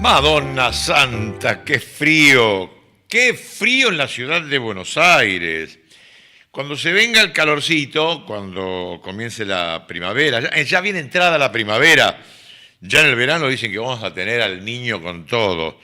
Madonna Santa, qué frío. Qué frío en la ciudad de Buenos Aires. Cuando se venga el calorcito, cuando comience la primavera, ya viene entrada la primavera, ya en el verano dicen que vamos a tener al niño con todo.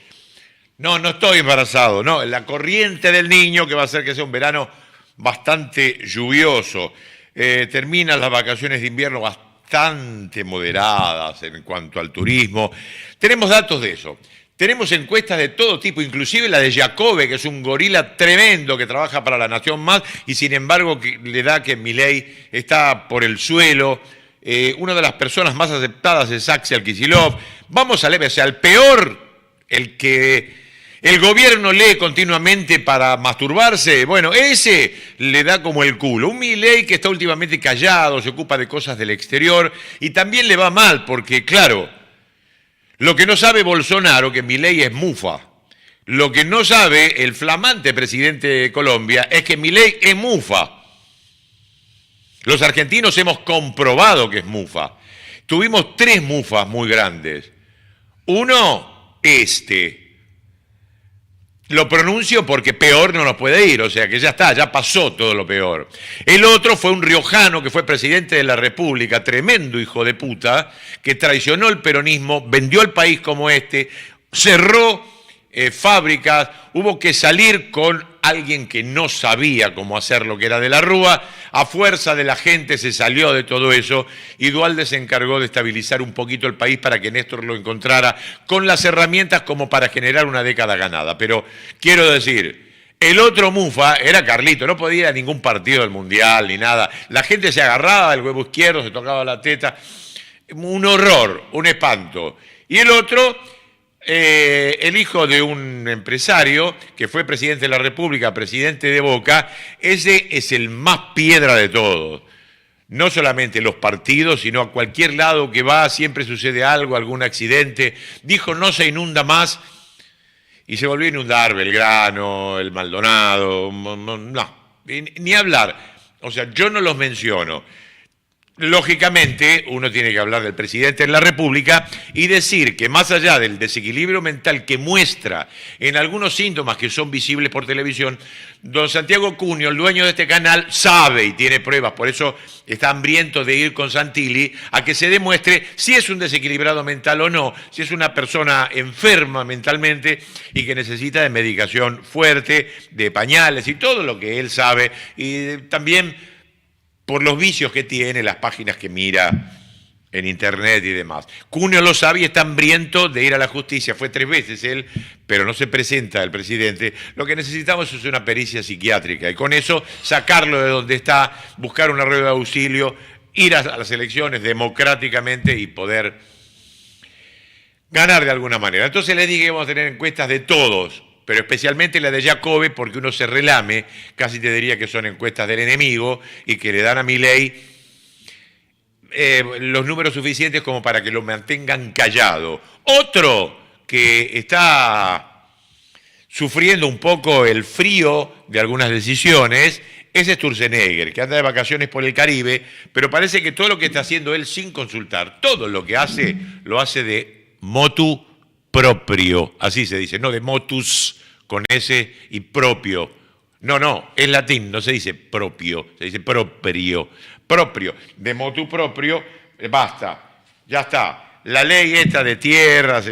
No, no estoy embarazado, no, la corriente del niño que va a hacer que sea un verano bastante lluvioso. Terminan las vacaciones de invierno bastante moderadas en cuanto al turismo. Tenemos datos de eso. Tenemos encuestas de todo tipo, inclusive la de Jacobe, que es un gorila tremendo que trabaja para La Nación Más, y sin embargo le da que Milei está por el suelo. Una de las personas más aceptadas es Axel Kicillof. Vamos a leer, o sea, el peor, el que el gobierno lee continuamente para masturbarse, bueno, ese le da como el culo. Un Milei que está últimamente callado, se ocupa de cosas del exterior, y también le va mal, porque claro, lo que no sabe Bolsonaro, que Milei es mufa. Lo que no sabe el flamante presidente de Colombia es que Milei es mufa. Los argentinos hemos comprobado que es mufa. Tuvimos 3 mufas muy grandes. Uno, Lo pronuncio porque peor no nos puede ir, o sea que ya está, ya pasó todo lo peor. El otro fue un riojano que fue presidente de la República, tremendo hijo de puta, que traicionó el peronismo, vendió el país como cerró fábricas, hubo que salir con alguien que no sabía cómo hacer lo que era de la Rúa, a fuerza de la gente se salió de todo eso y Duhalde se encargó de estabilizar un poquito el país para que Néstor lo encontrara con las herramientas como para generar una década ganada. Pero quiero decir, el otro mufa era Carlito, no podía ir a ningún partido del Mundial ni nada. La gente se agarraba del huevo izquierdo, se tocaba la teta, un horror, un espanto. Y el otro, el hijo de un empresario que fue presidente de la República, presidente de Boca, ese es el más piedra de todos. No solamente los partidos, sino a cualquier lado que va siempre sucede algo, algún accidente. Dijo no se inunda más y se volvió a inundar Belgrano, el Maldonado, no, ni hablar. O sea, yo no los menciono. Lógicamente, uno tiene que hablar del presidente de la República y decir que más allá del desequilibrio mental que muestra en algunos síntomas que son visibles por televisión, don Santiago Cunio, el dueño de este canal, sabe y tiene pruebas, por eso está hambriento de ir con Santilli a que se demuestre si es un desequilibrado mental o no, si es una persona enferma mentalmente y que necesita de medicación fuerte, de pañales y todo lo que él sabe, y también por los vicios que tiene, las páginas que mira en internet y demás. Cunio lo sabe y está hambriento de ir a la justicia. Fue 3 veces él, pero no se presenta el presidente. Lo que necesitamos es una pericia psiquiátrica y con eso sacarlo de donde está, buscar una rueda de auxilio, ir a las elecciones democráticamente y poder ganar de alguna manera. Entonces les dije que vamos a tener encuestas de todos, pero especialmente la de Jacobe, porque uno se relame, casi te diría que son encuestas del enemigo y que le dan a Milei los números suficientes como para que lo mantengan callado. Otro que está sufriendo un poco el frío de algunas decisiones es Sturzenegger, que anda de vacaciones por el Caribe, pero parece que todo lo que está haciendo él sin consultar, todo lo que hace, lo hace de motu propio, así se dice, no de motus con S y propio. No, es latín, no se dice propio, se dice proprio. Propio, de motu propio, basta, ya está. La ley esta de tierras,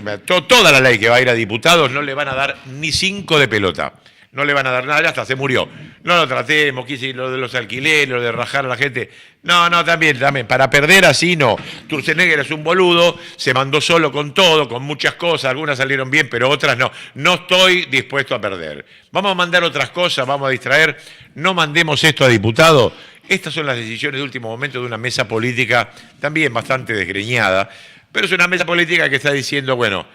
toda la ley que va a ir a diputados no le van a dar ni 5 de pelota. No le van a dar nada, ya está, se murió. No lo tratemos, quise lo de los alquileres, lo de rajar a la gente. No, también, para perder así no. Sturzenegger es un boludo, se mandó solo con todo, con muchas cosas, algunas salieron bien, pero otras no. No estoy dispuesto a perder. Vamos a mandar otras cosas, vamos a distraer, no mandemos esto a diputados. Estas son las decisiones de último momento de una mesa política también bastante desgreñada, pero es una mesa política que está diciendo, bueno,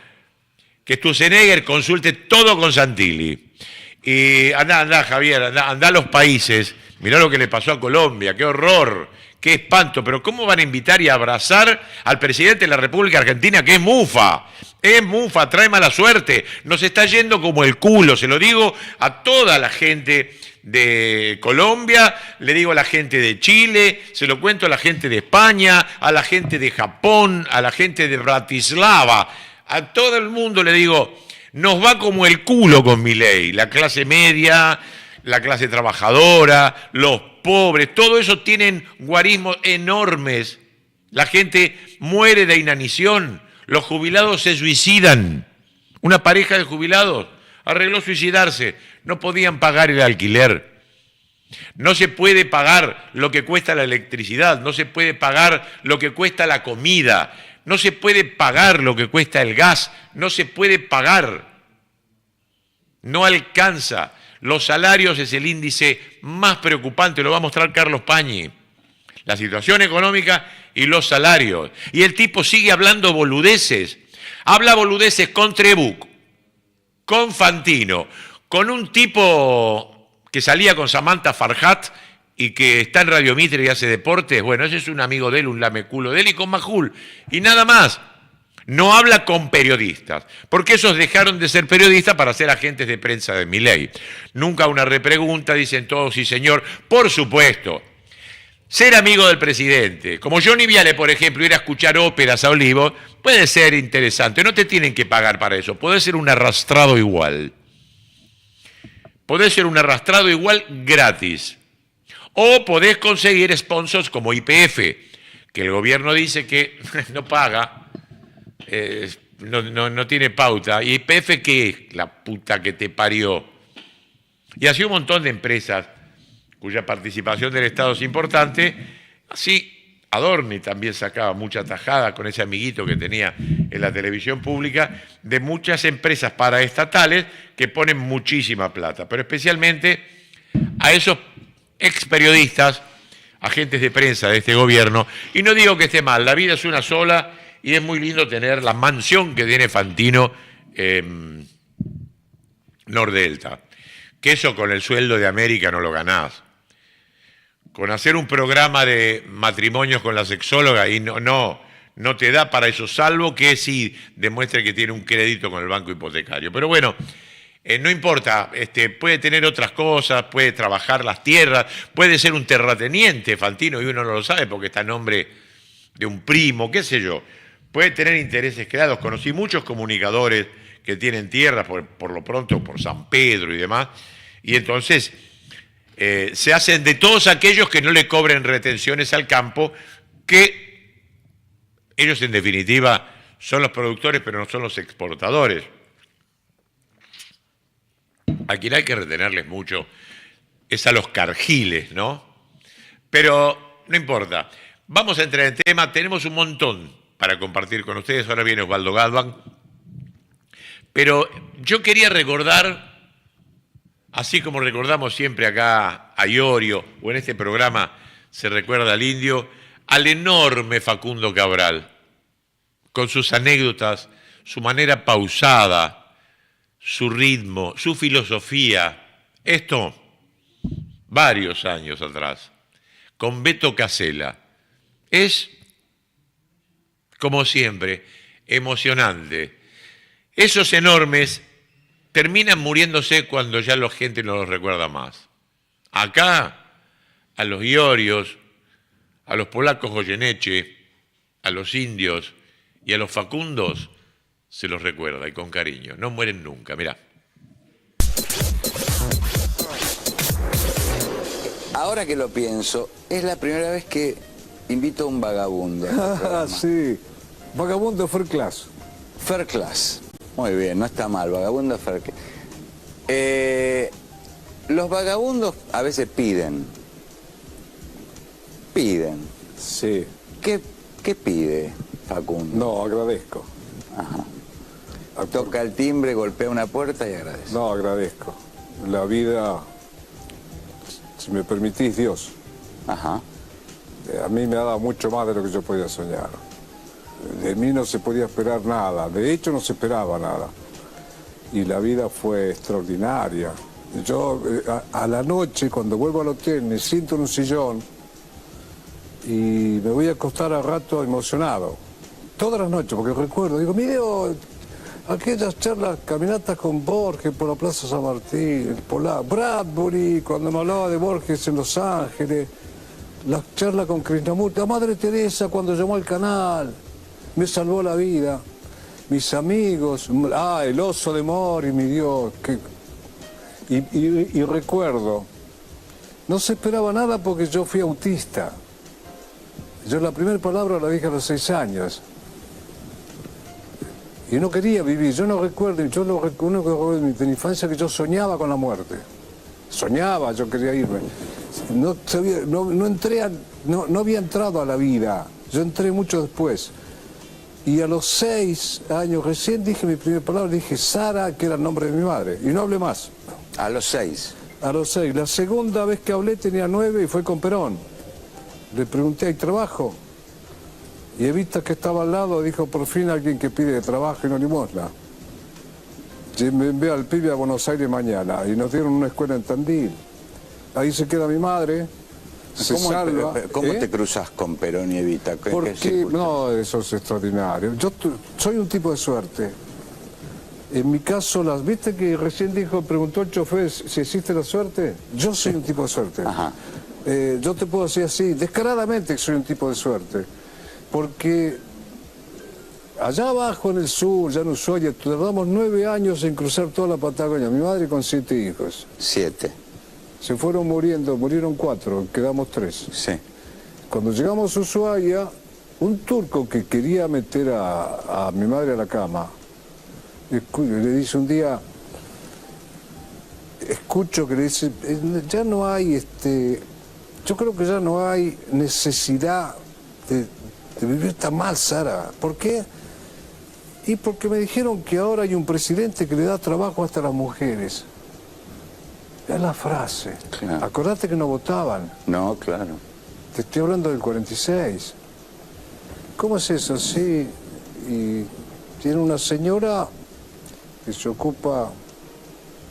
que Sturzenegger consulte todo con Santilli. Y anda, Javier, anda a los países, mirá lo que le pasó a Colombia, qué horror, qué espanto, pero ¿cómo van a invitar y abrazar al presidente de la República Argentina, que es mufa? Es mufa, trae mala suerte, nos está yendo como el culo, se lo digo a toda la gente de Colombia, le digo a la gente de Chile, se lo cuento a la gente de España, a la gente de Japón, a la gente de Bratislava. A todo el mundo le digo, nos va como el culo con Milei. La clase media, la clase trabajadora, los pobres, todo eso tienen guarismos enormes. La gente muere de inanición, los jubilados se suicidan. Una pareja de jubilados arregló suicidarse, no podían pagar el alquiler. No se puede pagar lo que cuesta la electricidad, no se puede pagar lo que cuesta la comida, no se puede pagar lo que cuesta el gas, no se puede pagar. No alcanza. Los salarios es el índice más preocupante, lo va a mostrar Carlos Pañi. La situación económica y los salarios. Y el tipo sigue hablando boludeces. Habla boludeces con Trebuch, con Fantino, con un tipo que salía con Samantha Farhat y que está en Radio Mitre y hace deportes. Bueno, ese es un amigo de él, un lameculo de él, y con Majul. Y nada más. No habla con periodistas, porque esos dejaron de ser periodistas para ser agentes de prensa de Milei. Nunca una repregunta, dicen todos, sí señor. Por supuesto, ser amigo del presidente, como Johnny Viale, por ejemplo, ir a escuchar óperas a Olivo, puede ser interesante. No te tienen que pagar para eso, podés ser un arrastrado igual. Podés ser un arrastrado igual gratis. O podés conseguir sponsors como YPF, que el gobierno dice que no paga. No tiene pauta. ¿Y YPF qué es? La puta que te parió. Y así un montón de empresas cuya participación del Estado es importante. Así Adorni también sacaba mucha tajada con ese amiguito que tenía en la televisión pública de muchas empresas paraestatales que ponen muchísima plata, pero especialmente a esos ex periodistas, agentes de prensa de este gobierno. Y no digo que esté mal, la vida es una sola. Y es muy lindo tener la mansión que tiene Fantino en Nordelta. Que eso con el sueldo de América no lo ganás. Con hacer un programa de matrimonios con la sexóloga y no te da para eso, salvo que sí demuestre que tiene un crédito con el banco hipotecario. Pero bueno, no importa, puede tener otras cosas, puede trabajar las tierras, puede ser un terrateniente Fantino y uno no lo sabe porque está en nombre de un primo, qué sé yo. Puede tener intereses creados. Conocí muchos comunicadores que tienen tierras, por lo pronto, por San Pedro y demás, y entonces se hacen de todos aquellos que no le cobren retenciones al campo, que ellos en definitiva son los productores, pero no son los exportadores. A quien hay que retenerles mucho es a los cargiles, ¿no? Pero no importa. Vamos a entrar en tema, tenemos un montón para compartir con ustedes. Ahora viene Osvaldo Galván. Pero yo quería recordar, así como recordamos siempre acá a Iorio, o en este programa se recuerda al indio, al enorme Facundo Cabral, con sus anécdotas, su manera pausada, su ritmo, su filosofía. Esto, varios años atrás, con Beto Casella. Es, como siempre, emocionante. Esos enormes terminan muriéndose cuando ya la gente no los recuerda más. Acá, a los Iorios, a los polacos Goyeneche, a los indios y a los Facundos se los recuerda y con cariño. No mueren nunca, mirá. Ahora que lo pienso, es la primera vez que invito a un vagabundo. Ah, sí. Vagabundo First Class. First Class. Muy bien, no está mal, vagabundo First Class. Los vagabundos a veces piden. Sí. ¿Qué pide Facundo? No, agradezco. Ajá. Toca el timbre, golpea una puerta y agradece. No, agradezco. La vida, si me permitís, Dios. Ajá. A mí me ha dado mucho más de lo que yo podía soñar. De mí no se podía esperar nada. De hecho, no se esperaba nada. Y la vida fue extraordinaria. Yo, a la noche, cuando vuelvo al hotel, me siento en un sillón y me voy a acostar a rato emocionado. Todas las noches, porque recuerdo, digo, mire, aquellas charlas, caminatas con Borges por la Plaza San Martín, Bradbury, cuando me hablaba de Borges en Los Ángeles, la charla con Krishnamurti, la Madre Teresa cuando llamó al canal, me salvó la vida. mis amigos, el oso de Mori, mi Dios. Y recuerdo, no se esperaba nada porque yo fui autista. Yo la primera palabra la dije a los 6 años. Y no quería vivir, yo no recuerdo, yo lo recuerdo de mi infancia que yo soñaba con la muerte. Soñaba, yo quería irme. No había entrado a la vida, yo entré mucho después. Y a los 6 años recién dije mi primera palabra, dije Sara, que era el nombre de mi madre, y no hablé más. A los 6. A los 6. La segunda vez que hablé tenía 9 y fue con Perón. Le pregunté, ¿hay trabajo? Y Evita, que estaba al lado, dijo, por fin alguien que pide trabajo y no limosna. Me envió al pibe a Buenos Aires mañana y nos dieron una escuela en Tandil. Ahí se queda mi madre, se salva. ¿Cómo te cruzas con Perón y Evita? Porque, no, eso es extraordinario. Yo soy un tipo de suerte. En mi caso, ¿viste que recién preguntó el chofer si existe la suerte? Yo soy un tipo de suerte. Ajá. Yo te puedo decir así, descaradamente que soy un tipo de suerte. Porque allá abajo en el sur, ya en Ushuaia, tardamos 9 años en cruzar toda la Patagonia. Mi madre con 7 hijos. 7. Se fueron muriendo, murieron 4, quedamos 3. Sí. Cuando llegamos a Ushuaia, un turco que quería meter a mi madre a la cama, le dice un día, escucho que le dice, ya no hay, yo creo que ya no hay necesidad de vivir tan mal, Sara. ¿Por qué? Y porque me dijeron que ahora hay un presidente que le da trabajo hasta a las mujeres. Es la frase. Claro. Acordate que no votaban. No, claro. Te estoy hablando del 46. ¿Cómo es eso? Sí. Y tiene una señora que se ocupa...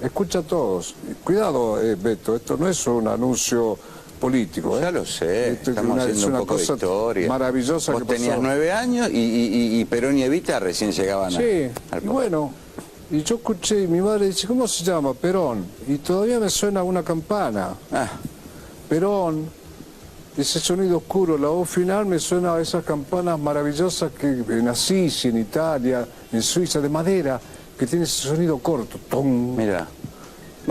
Escucha a todos. Cuidado, Beto, esto no es un anuncio político. Ya lo sé, Esto estamos haciendo un poco de historia. Maravillosa. Vos que pasó. tenías 9 años y Perón y Evita recién llegaban Sí, al y poder. bueno, y yo escuché, y mi madre dice, ¿cómo se llama? Perón. Y todavía me suena una campana. Ah, Perón, ese sonido oscuro, la voz final me suena a esas campanas maravillosas que en Assisi, en Italia, en Suiza, de madera, que tiene ese sonido corto. ¡Tum! mira,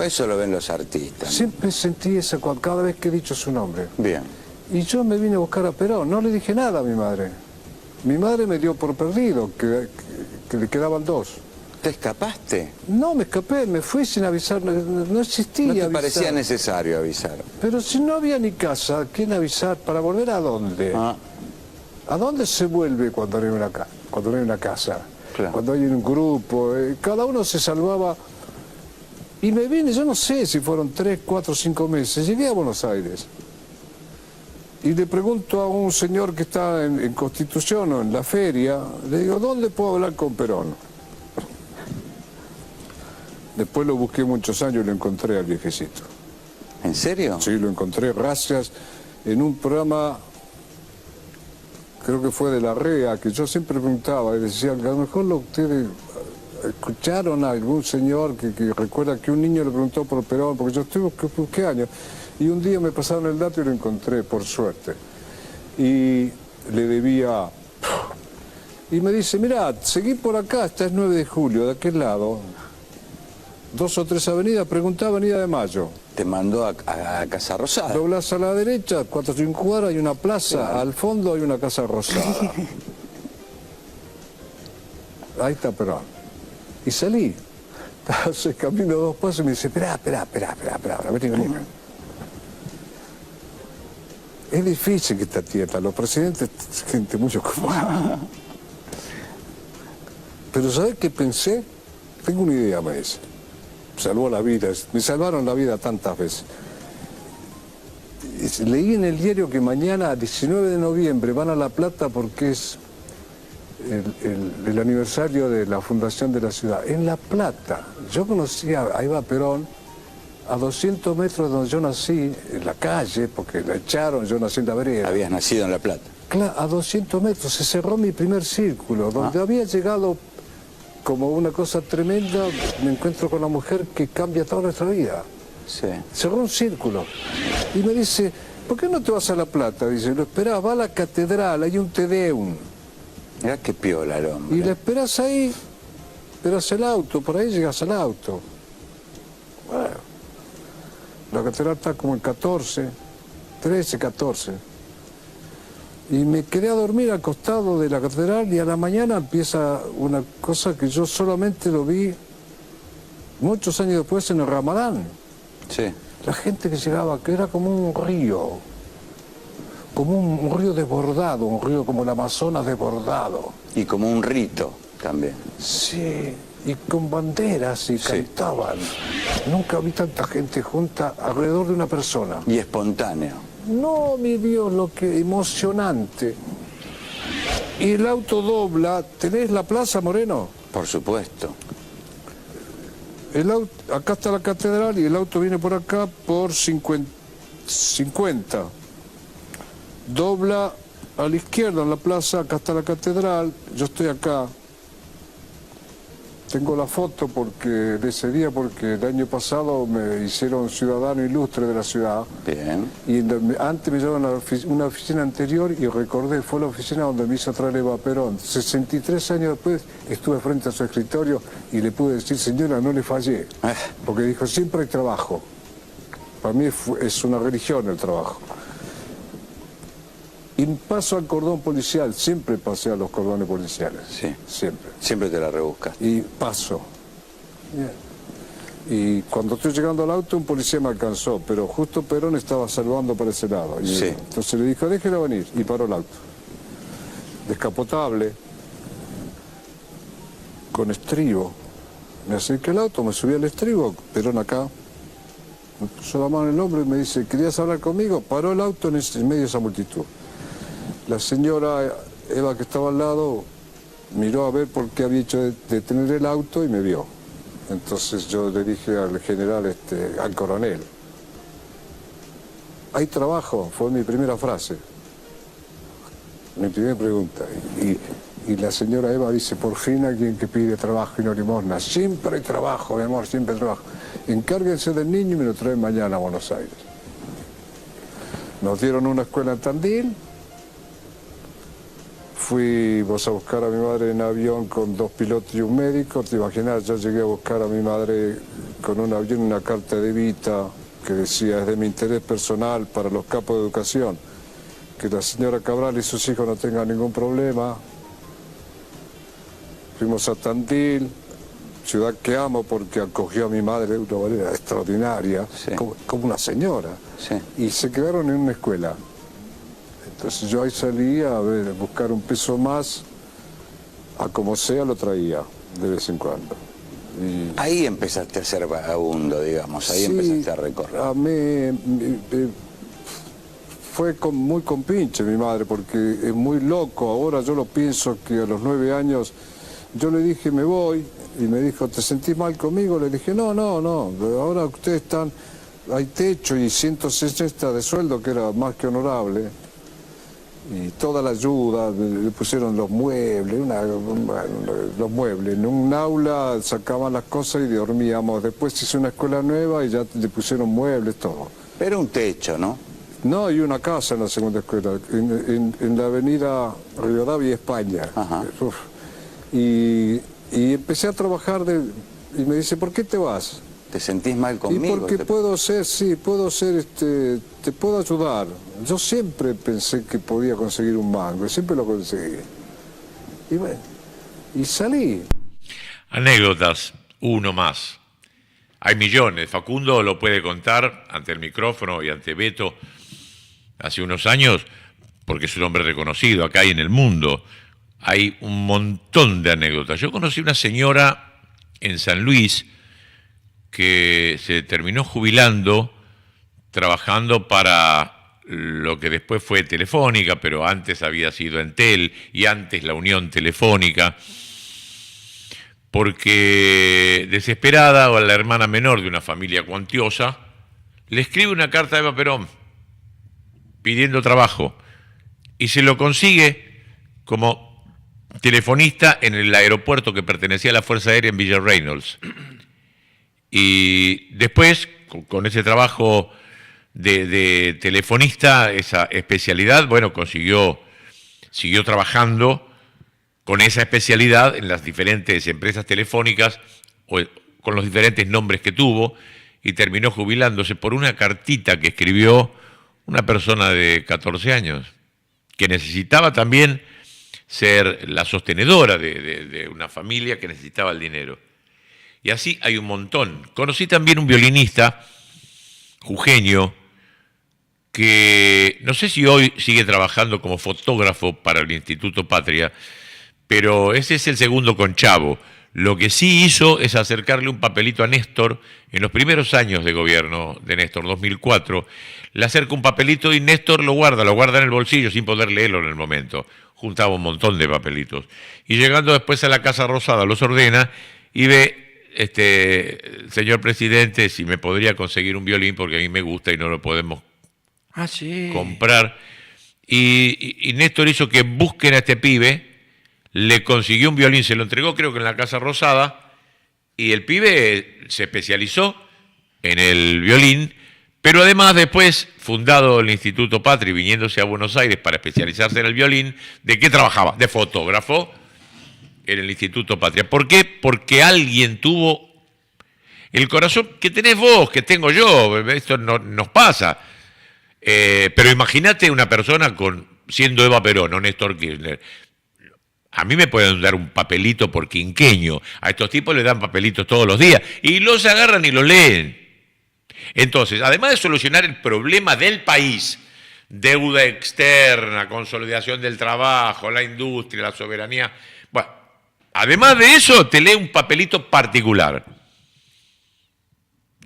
eso lo ven los artistas. Siempre sentí esa cada vez que he dicho su nombre. Bien. Y yo me vine a buscar a Perón, no le dije nada a mi madre. Mi madre me dio por perdido, que le quedaban 2. ¿Te escapaste? No, me escapé, me fui sin avisar, no existía ¿No te avisar. parecía necesario avisar? Pero si no había ni casa, ¿quién avisar? ¿Para volver a dónde? Ah, ¿A dónde se vuelve cuando no hay una casa? Claro. Cuando hay un grupo, cada uno se salvaba. Y me vine, yo no sé si fueron 3, 4, 5 meses, llegué a Buenos Aires. Y le pregunto a un señor que está en Constitución o en la feria, le digo, ¿dónde puedo hablar con Perón? Después lo busqué muchos años y lo encontré al viejecito. ¿En serio? Sí, lo encontré gracias en un programa, creo que fue de la REA, que yo siempre preguntaba, y decía, a lo mejor ustedes escucharon a algún señor que recuerda que un niño le preguntó por Perón, porque yo estuve, ¿qué año? Y un día me pasaron el dato y lo encontré, por suerte. Y le debía... Y me dice, mirá, seguí por acá, esta es 9 de julio, de aquel lado. 2 o 3 avenidas, preguntá Avenida de Mayo. Te mandó a Casa Rosada. Doblás a la derecha, 4 o 5 cuadras, hay una plaza, claro. Al fondo hay una casa rosada. Ahí está Perón. Y salí. Entonces camino 2 pasos y me dice, espera, vení. Es difícil que esta tierra, los presidentes, gente muy ocupada. Pero ¿sabés qué pensé? Tengo una idea, me dice. Salvó la vida, me salvaron la vida tantas veces. Leí en el diario que mañana, 19 de noviembre, van a La Plata porque es el aniversario de la fundación de la ciudad. En La Plata, yo conocía a Eva Perón a 200 metros de donde yo nací, en la calle, porque la echaron, yo nací en la vereda. Habías nacido en La Plata. Claro, a 200 metros se cerró mi primer círculo, donde había llegado como una cosa tremenda, me encuentro con la mujer que cambia toda nuestra vida. Sí. Cerró un círculo. Y me dice, ¿por qué no te vas a La Plata? Dice, lo esperás, va a la catedral, hay un Te Deum. Mirá qué piola el hombre. Y le esperás ahí, esperás el auto, por ahí llegas al auto. Bueno, la catedral está como en 14, 13, 14. Y me quedé a dormir al costado de la catedral y a la mañana empieza una cosa que yo solamente lo vi muchos años después en el Ramadán. Sí. La gente que llegaba, que era como un río desbordado, un río como el Amazonas desbordado. Y como un rito también. Sí, y con banderas y Sí. cantaban. Nunca vi tanta gente junta alrededor de una persona. Y espontáneo. No, mi Dios, lo que emocionante. Y el auto dobla, ¿tenés la plaza, Moreno? Por supuesto. El auto, acá está la catedral y el auto viene por acá por 50. Dobla a la izquierda en la plaza, acá está la catedral, yo estoy acá. Tengo la foto porque de ese día, porque el año pasado me hicieron ciudadano ilustre de la ciudad. Bien. Y antes me llevaban a una oficina anterior y recordé, fue la oficina donde me hizo traer Eva Perón. 63 años después estuve frente a su escritorio y le pude decir, señora, no le fallé. Porque dijo, siempre hay trabajo. Para mí es una religión el trabajo. Y paso al cordón policial, siempre pasé a los cordones policiales. Sí. Siempre. Siempre te la rebuscas. Y paso. Bien. Y cuando estoy llegando al auto, un policía me alcanzó, pero justo Perón estaba salvando para ese lado. Y Sí. entonces le dijo, déjela venir, y paró el auto. Descapotable, con estribo. Me acerqué al auto, me subí al estribo, Perón acá. Me puso la mano en el hombro y me dice, ¿querías hablar conmigo? Paró el auto en medio de esa multitud. La señora Eva, que estaba al lado, miró a ver por qué había hecho detener el auto y me vio. Entonces yo le dije al general, al coronel, ¿hay trabajo? Fue mi primera frase, mi primera pregunta. Y la señora Eva dice, por fin alguien que pide trabajo y no limosna. Siempre hay trabajo, mi amor, siempre hay trabajo. Encárguense del niño y me lo traen mañana a Buenos Aires. Nos dieron una escuela en Tandil. Fuimos a buscar a mi madre en avión con 2 pilotos y un médico. Te imaginas, yo llegué a buscar a mi madre con un avión, una carta de Evita que decía, es de mi interés personal para los capos de educación, que la señora Cabral y sus hijos no tengan ningún problema. Fuimos a Tandil, ciudad que amo porque acogió a mi madre de una manera extraordinaria, Sí. como una señora. Sí. Y se quedaron en una escuela. Entonces yo ahí salía a buscar un peso más, a como sea lo traía de vez en cuando. Y Ahí empezaste a ser vagabundo, digamos, ahí sí, empezaste a recorrer. a mí fue muy compinche mi madre, porque es muy loco. Ahora yo lo pienso que a los 9 años yo le dije me voy, y me dijo, ¿te sentís mal conmigo? Le dije, no, ahora ustedes están, hay techo y 160 de sueldo, que era más que honorable. Y toda la ayuda, le pusieron los muebles, los muebles. En un aula sacaban las cosas y dormíamos. Después hice una escuela nueva y ya le pusieron muebles, todo. Pero un techo, ¿no? No, y una casa en la segunda escuela, en la avenida Rivadavia, España. Ajá. Uf. Y empecé a trabajar y me dice, ¿por qué te vas? ¿Te sentís mal Y conmigo? porque puedo ser, te puedo ayudar. Yo siempre pensé que podía conseguir un mango, siempre lo conseguí. Y bueno, y salí. Anécdotas, uno más. Hay millones. Facundo lo puede contar ante el micrófono y ante Beto hace unos años, porque es un hombre reconocido acá y en el mundo. Hay un montón de anécdotas. Yo conocí una señora en San Luis que se terminó jubilando trabajando para lo que después fue Telefónica, pero antes había sido Entel y antes la Unión Telefónica, porque desesperada, o la hermana menor de una familia cuantiosa, le escribe una carta a Eva Perón pidiendo trabajo y se lo consigue como telefonista en el aeropuerto que pertenecía a la Fuerza Aérea en Villa Reynolds. Y después, con ese trabajo de telefonista, esa especialidad, bueno, siguió trabajando con esa especialidad en las diferentes empresas telefónicas, o con los diferentes nombres que tuvo, y terminó jubilándose por una cartita que escribió una persona de 14 años, que necesitaba también ser la sostenedora de una familia que necesitaba el dinero. Y así hay un montón. Conocí también un violinista jujeño que no sé si hoy sigue trabajando como fotógrafo para el Instituto Patria, pero ese es el segundo con Chavo. Lo que sí hizo es acercarle un papelito a Néstor en los primeros años de gobierno de Néstor, 2004. Le acerca un papelito y Néstor lo guarda en el bolsillo sin poder leerlo en el momento. Juntaba un montón de papelitos. Y llegando después a la Casa Rosada los ordena y ve, señor presidente, si me podría conseguir un violín porque a mí me gusta y no lo podemos comprar. Y Néstor hizo que busquen a este pibe, le consiguió un violín, se lo entregó creo que en la Casa Rosada, y el pibe se especializó en el violín, pero además después, fundado el Instituto Patria, viniéndose a Buenos Aires para especializarse en el violín, ¿de qué trabajaba? De fotógrafo en el Instituto Patria. ¿Por qué? Porque alguien tuvo el corazón que tenés vos, que tengo yo, esto no nos pasa. Pero imagínate una persona siendo Eva Perón o Néstor Kirchner. A mí me pueden dar un papelito por quinqueño. A estos tipos les dan papelitos todos los días y los agarran y los leen. Entonces, además de solucionar el problema del país, deuda externa, consolidación del trabajo, la industria, la soberanía, bueno, además de eso te lee un papelito particular.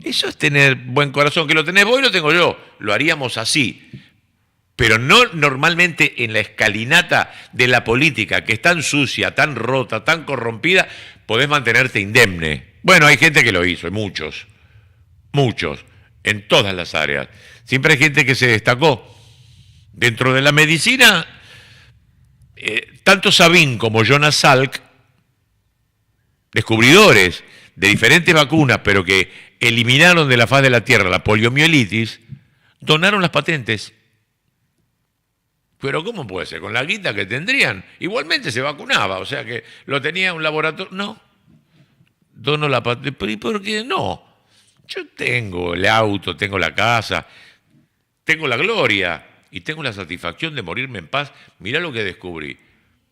Eso es tener buen corazón, que lo tenés vos y lo tengo yo. Lo haríamos así. Pero no normalmente en la escalinata de la política, que es tan sucia, tan rota, tan corrompida, podés mantenerte indemne. Bueno, hay gente que lo hizo, y muchos, en todas las áreas. Siempre hay gente que se destacó. Dentro de la medicina, tanto Sabin como Jonas Salk, descubridores de diferentes vacunas, pero que eliminaron de la faz de la tierra la poliomielitis, donaron las patentes. Pero ¿cómo puede ser? Con la guita que tendrían, igualmente se vacunaba, o sea que lo tenía un laboratorio. No, dono la patente. ¿Y por qué no? Yo tengo el auto, tengo la casa, tengo la gloria y tengo la satisfacción de morirme en paz. Mirá lo que descubrí.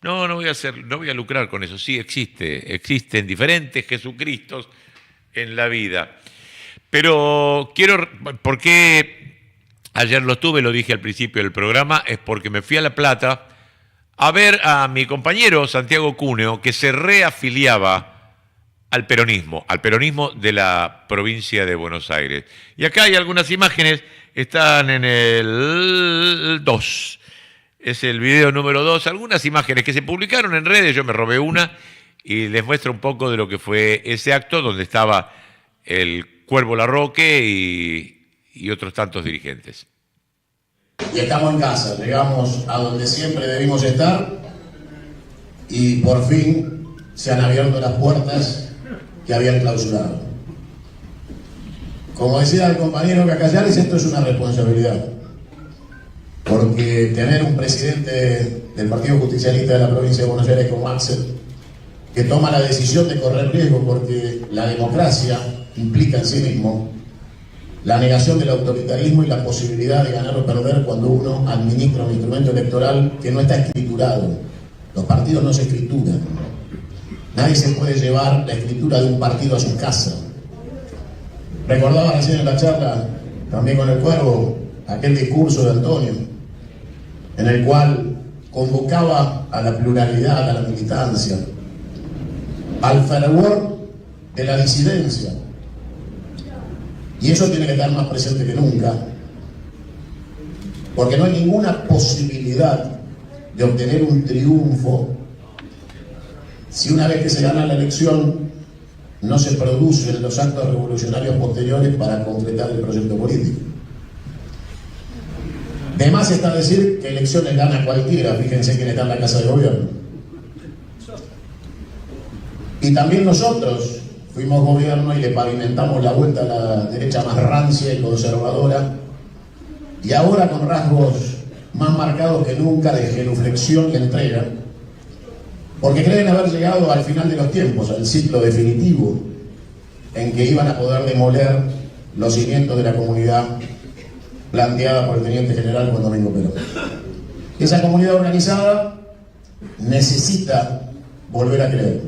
No voy a lucrar con eso. Sí, existen diferentes Jesucristos en la vida. Pero ¿por qué ayer lo tuve? Lo dije al principio del programa, es porque me fui a La Plata a ver a mi compañero Santiago Cúneo, que se reafiliaba al peronismo de la provincia de Buenos Aires. Y acá hay algunas imágenes, están en el 2, es el video número 2, algunas imágenes que se publicaron en redes, yo me robé una y les muestro un poco de lo que fue ese acto donde estaba el Cuervo Larroque y otros tantos dirigentes. Y estamos en casa, llegamos a donde siempre debimos estar y por fin se han abierto las puertas que habían clausurado. Como decía el compañero Cacallares, esto es una responsabilidad, porque tener un presidente del Partido Justicialista de la provincia de Buenos Aires como Axel, que toma la decisión de correr riesgo porque la democracia implica en sí mismo la negación del autoritarismo y la posibilidad de ganar o perder cuando uno administra un instrumento electoral que no está escriturado. Los partidos no se escrituran. Nadie se puede llevar la escritura de un partido a su casa. Recordaba recién en la charla, también con el Cuervo, aquel discurso de Antonio, en el cual convocaba a la pluralidad, a la militancia, al fervor de la disidencia. Y eso tiene que estar más presente que nunca, porque no hay ninguna posibilidad de obtener un triunfo si una vez que se gana la elección no se producen los actos revolucionarios posteriores para completar el proyecto político. De más está decir que elecciones gana cualquiera, fíjense quién está en la Casa de Gobierno. Y también nosotros fuimos gobierno y le pavimentamos la vuelta a la derecha más rancia y conservadora, y ahora con rasgos más marcados que nunca de genuflexión y entrega, porque creen haber llegado al final de los tiempos, al ciclo definitivo, en que iban a poder demoler los cimientos de la comunidad planteada por el teniente general Juan Domingo Perón. Esa comunidad organizada necesita volver a creer.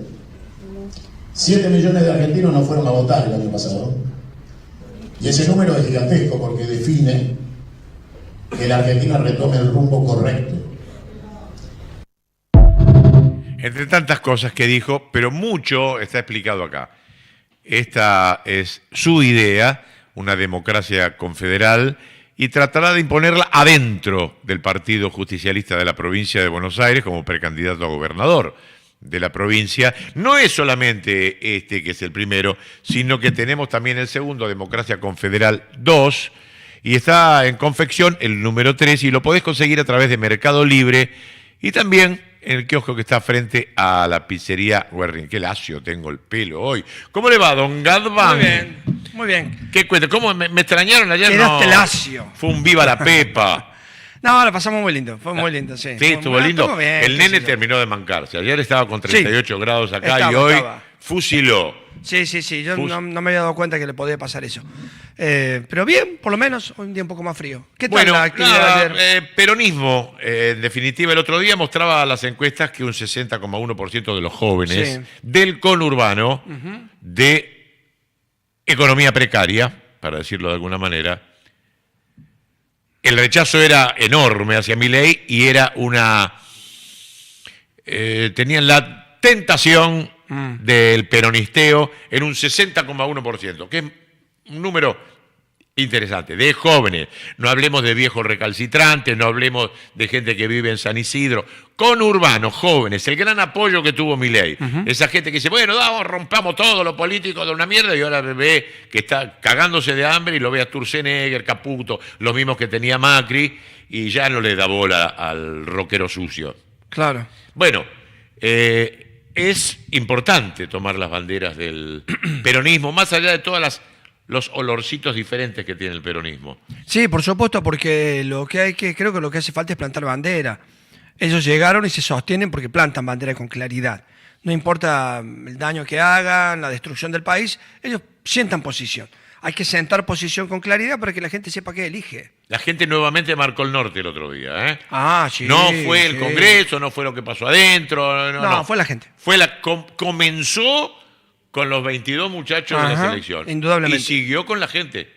7 millones de argentinos no fueron a votar el año pasado, y ese número es gigantesco porque define que la Argentina retome el rumbo correcto. Entre tantas cosas que dijo, pero mucho está explicado acá. Esta es su idea, una democracia confederal, y tratará de imponerla adentro del Partido Justicialista de la provincia de Buenos Aires como precandidato a gobernador de la provincia. No es solamente este que es el primero, sino que tenemos también el segundo, Democracia Confederal 2, y está en confección el número 3, y lo podés conseguir a través de Mercado Libre y también en el kiosco que está frente a la pizzería Werring. Qué lacio tengo el pelo hoy. ¿Cómo le va, don Gadban? Muy bien, muy bien. ¿Qué cuenta? ¿Cómo me extrañaron ayer? Quedaste No, lacio. fue un viva la pepa. No, lo pasamos muy lindo, fue muy lindo, sí. Sí, estuvo lindo. Estuvo bien, el qué nene sé yo. terminó de mancarse. Ayer estaba con 38 grados acá y Estaba, hoy estaba. fusiló. Sí, yo no me había dado cuenta que le podía pasar eso. Pero bien, por lo menos, un día un poco más frío. ¿Qué tal Bueno, la actividad nada, ayer? peronismo. En definitiva, el otro día mostraba las encuestas que un 60,1% de los jóvenes Sí. del conurbano de economía precaria, para decirlo de alguna manera, el rechazo era enorme hacia Milei y era tenían la tentación del peronisteo en un 60,1%, que es un número interesante, de jóvenes. No hablemos de viejos recalcitrantes, no hablemos de gente que vive en San Isidro. Conurbanos, jóvenes, el gran apoyo que tuvo Milei. Esa gente que dice, bueno, rompamos todo lo político de una mierda, y ahora ve que está cagándose de hambre y lo ve a Sturzenegger, Caputo, los mismos que tenía Macri, y ya no le da bola al rockero sucio. Claro. Bueno, es importante tomar las banderas del peronismo, más allá de todas los olorcitos diferentes que tiene el peronismo. Sí, por supuesto, porque creo que lo que hace falta es plantar bandera. Ellos llegaron y se sostienen porque plantan bandera con claridad. No importa el daño que hagan, la destrucción del país, ellos sientan posición. Hay que sentar posición con claridad para que la gente sepa qué elige. La gente nuevamente marcó el norte el otro día, ¿eh? Ah, sí. No fue el sí. Congreso, no fue lo que pasó adentro. No. Fue la gente. Comenzó con los 22 muchachos de la Ajá, selección. indudablemente. Y siguió con la gente.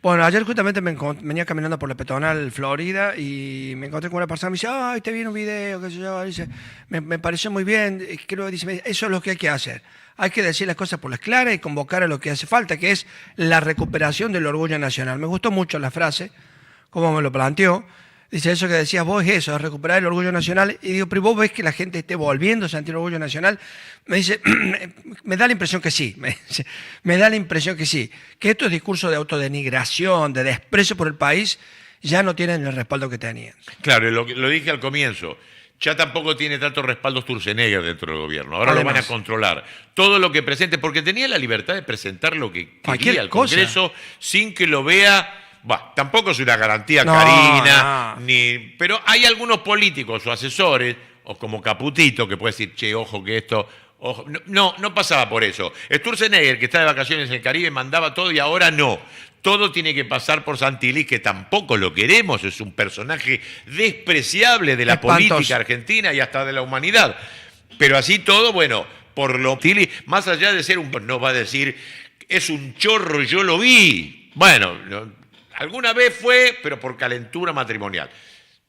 Bueno, ayer justamente venía caminando por la peatonal Florida y me encontré con una persona que me dice, ay, te vi en un video, qué sé yo. Dice, me pareció muy bien. Creo que dice, eso es lo que hay que hacer. Hay que decir las cosas por las claras y convocar a lo que hace falta, que es la recuperación del orgullo nacional. Me gustó mucho la frase, como me lo planteó. Dice, eso que decías vos es eso, es recuperar el orgullo nacional. Y digo, pero vos ves que la gente esté volviendo a sentir el orgullo nacional. Me dice, me da la impresión que sí. Me da la impresión que sí. Que estos discursos de autodenigración, de desprecio por el país, ya no tienen el respaldo que tenían. Claro, lo dije al comienzo. Ya tampoco tiene tanto respaldo Sturzenegger dentro del gobierno. Ahora Además, lo van a controlar. Todo lo que presente, porque tenía la libertad de presentar lo que cualquier quería al cosa. Congreso sin que lo vea. Tampoco es una garantía, No, Karina, no. pero hay algunos políticos o asesores, o como Caputito, que puede decir, che, ojo que esto. Ojo. No pasaba por eso. Sturzenegger, que está de vacaciones en el Caribe, mandaba todo y ahora no. Todo tiene que pasar por Santilli, que tampoco lo queremos, es un personaje despreciable de la Espantoso. política argentina y hasta de la humanidad. Pero así todo, bueno, por lo Santilli, más allá de ser no va a decir, es un chorro, yo lo vi. Bueno, alguna vez fue, pero por calentura matrimonial.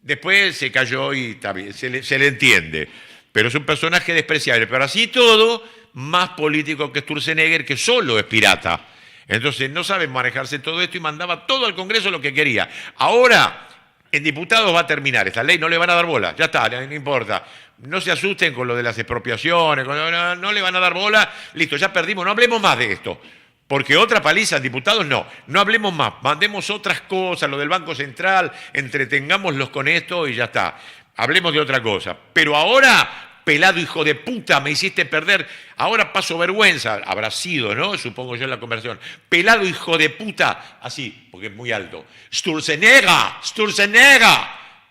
Después se cayó y está bien, se le entiende. Pero es un personaje despreciable. Pero así todo, más político que Sturzenegger, que solo es pirata. Entonces no sabe manejarse todo esto y mandaba todo al Congreso lo que quería. Ahora, en diputados va a terminar esta ley, no le van a dar bola. Ya está, no importa. No se asusten con lo de las expropiaciones, no le van a dar bola. Listo, ya perdimos, no hablemos más de esto. Porque otra paliza en diputados no hablemos más, mandemos otras cosas, lo del Banco Central, entretengámoslos con esto y ya está. Hablemos de otra cosa. Pero ahora, pelado hijo de puta, me hiciste perder, ahora paso vergüenza, habrá sido, ¿no? Supongo yo en la conversación. Pelado hijo de puta, así, porque es muy alto. Sturzenegger.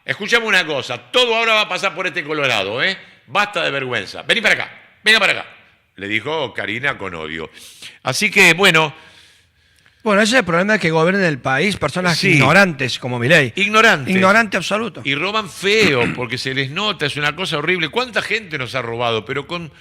Escúchame una cosa, todo ahora va a pasar por este Colorado, ¿eh? basta de vergüenza, vení para acá, venga para acá, le dijo Karina con odio. Así que, bueno, Bueno, ese es el problema de que gobiernen el país personas Sí. ignorantes como Milei. ignorantes. Ignorante absoluto. Y roban feo, porque se les nota, es una cosa horrible. ¿Cuánta gente nos ha robado? Pero con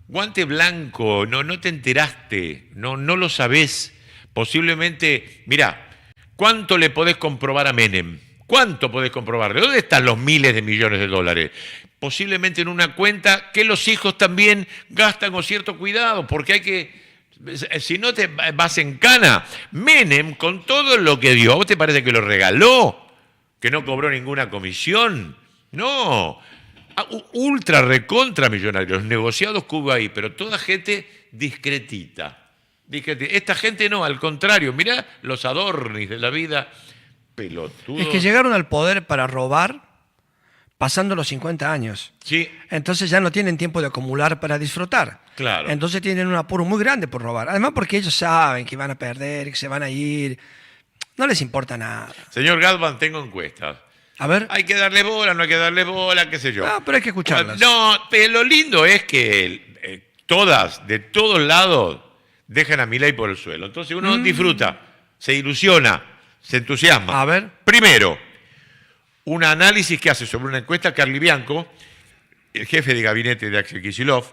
guante blanco, no te enteraste, no lo sabés. Posiblemente, mirá, ¿cuánto le podés comprobar a Menem? ¿Cuánto podés comprobarle? ¿Dónde están los miles de millones de dólares? Posiblemente en una cuenta que los hijos también gastan con cierto cuidado, porque hay que... Si no te vas en cana, Menem, con todo lo que dio, ¿a vos te parece que lo regaló? ¿Que no cobró ninguna comisión? No. Ultra recontra millonarios, los negociados que hubo ahí, pero toda gente discretita. Esta gente no, al contrario, mirá los adornis de la vida, pelotudos. Es que llegaron al poder para robar pasando los 50 años. Sí, Entonces ya no tienen tiempo de acumular para disfrutar. Claro. Entonces tienen un apuro muy grande por robar. Además porque ellos saben que van a perder, que se van a ir. No les importa nada. señor Galván, tengo encuestas. A ver. Hay que darle bola, no hay que darle bola, qué sé yo. Ah, pero hay que escucharlas. No, pero lo lindo es que todas, de todos lados, dejan a Milei por el suelo. Entonces uno disfruta, se ilusiona, se entusiasma. A ver. Primero, un análisis que hace sobre una encuesta Carly Bianco, el jefe de gabinete de Axel Kicillof,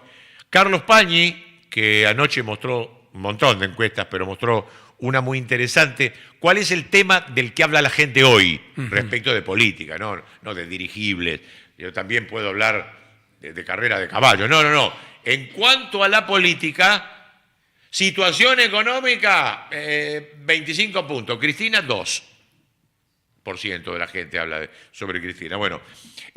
Carlos Pañi, que anoche mostró un montón de encuestas, pero mostró una muy interesante. ¿Cuál es el tema del que habla la gente hoy respecto de política, no de dirigibles? Yo también puedo hablar de carrera de caballo. No. En cuanto a la política, situación económica, 25 puntos. Cristina, 2% de la gente habla sobre Cristina. Bueno,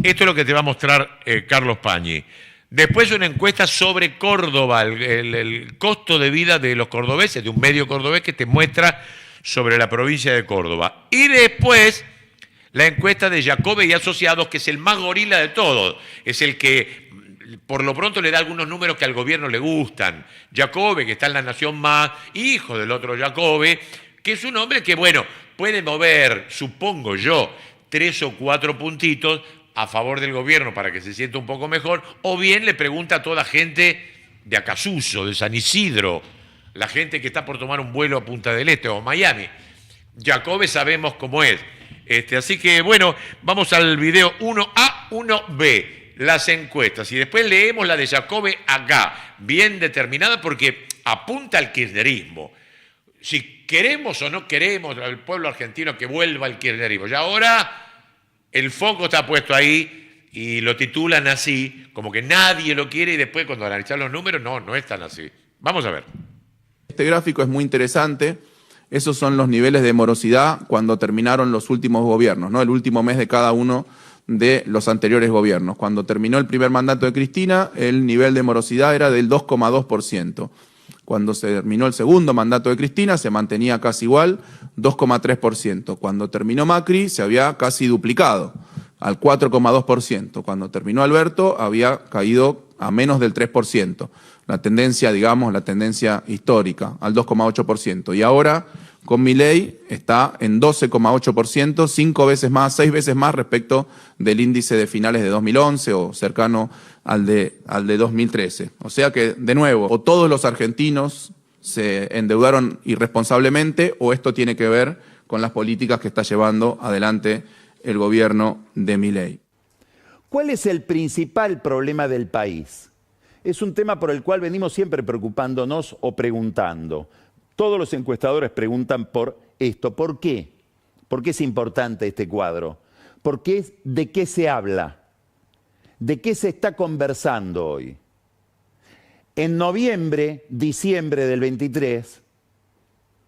esto es lo que te va a mostrar Carlos Pañi. Después una encuesta sobre Córdoba, el costo de vida de los cordobeses, de un medio cordobés que te muestra sobre la provincia de Córdoba. Y después la encuesta de Jacobe y Asociados, que es el más gorila de todos, es el que por lo pronto le da algunos números que al gobierno le gustan. Jacobe, que está en La Nación Más, hijo del otro Jacobe, que es un hombre que, bueno, puede mover, supongo yo, 3 o 4 puntitos a favor del gobierno para que se sienta un poco mejor, o bien le pregunta a toda gente de Acasuso, de San Isidro, la gente que está por tomar un vuelo a Punta del Este o Miami. Jacobe sabemos cómo es. Así que, bueno, vamos al video 1A, 1B, las encuestas, y después leemos la de Jacobe acá, bien determinada, porque apunta al kirchnerismo. Si queremos o no queremos al pueblo argentino que vuelva al kirchnerismo. Y ahora el foco está puesto ahí y lo titulan así, como que nadie lo quiere, y después cuando analizan los números, no es tan así. Vamos a ver. Este gráfico es muy interesante. Esos son los niveles de morosidad cuando terminaron los últimos gobiernos, ¿no? El último mes de cada uno de los anteriores gobiernos. Cuando terminó el primer mandato de Cristina, el nivel de morosidad era del 2,2%. Cuando se terminó el segundo mandato de Cristina, se mantenía casi igual, 2,3%. Cuando terminó Macri, se había casi duplicado, al 4,2%. Cuando terminó Alberto, había caído a menos del 3%. La tendencia, digamos, la tendencia histórica, al 2,8%. Y ahora, con Milei, está en 12,8%, 5 veces más, 6 veces más respecto del índice de finales de 2011 o cercano al de 2013. O sea que, de nuevo, o todos los argentinos se endeudaron irresponsablemente, o esto tiene que ver con las políticas que está llevando adelante el gobierno de Milei. ¿Cuál es el principal problema del país? Es un tema por el cual venimos siempre preocupándonos o preguntando. Todos los encuestadores preguntan por esto. ¿Por qué? ¿Por qué es importante este cuadro? ¿De qué se habla? ¿De qué se está conversando hoy? En noviembre, diciembre del 23,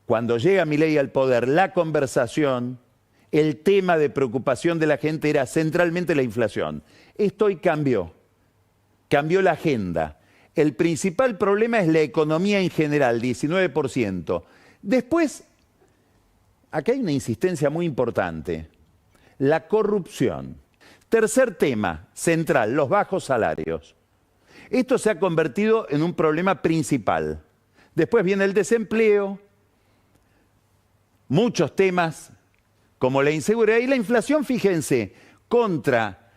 cuando llega Milei al poder, la conversación, el tema de preocupación de la gente era centralmente la inflación. Esto hoy cambió la agenda. El principal problema es la economía en general, 19%. Después, acá hay una insistencia muy importante, la corrupción. Tercer tema central, los bajos salarios. Esto se ha convertido en un problema principal. Después viene el desempleo, muchos temas como la inseguridad y la inflación, fíjense, contra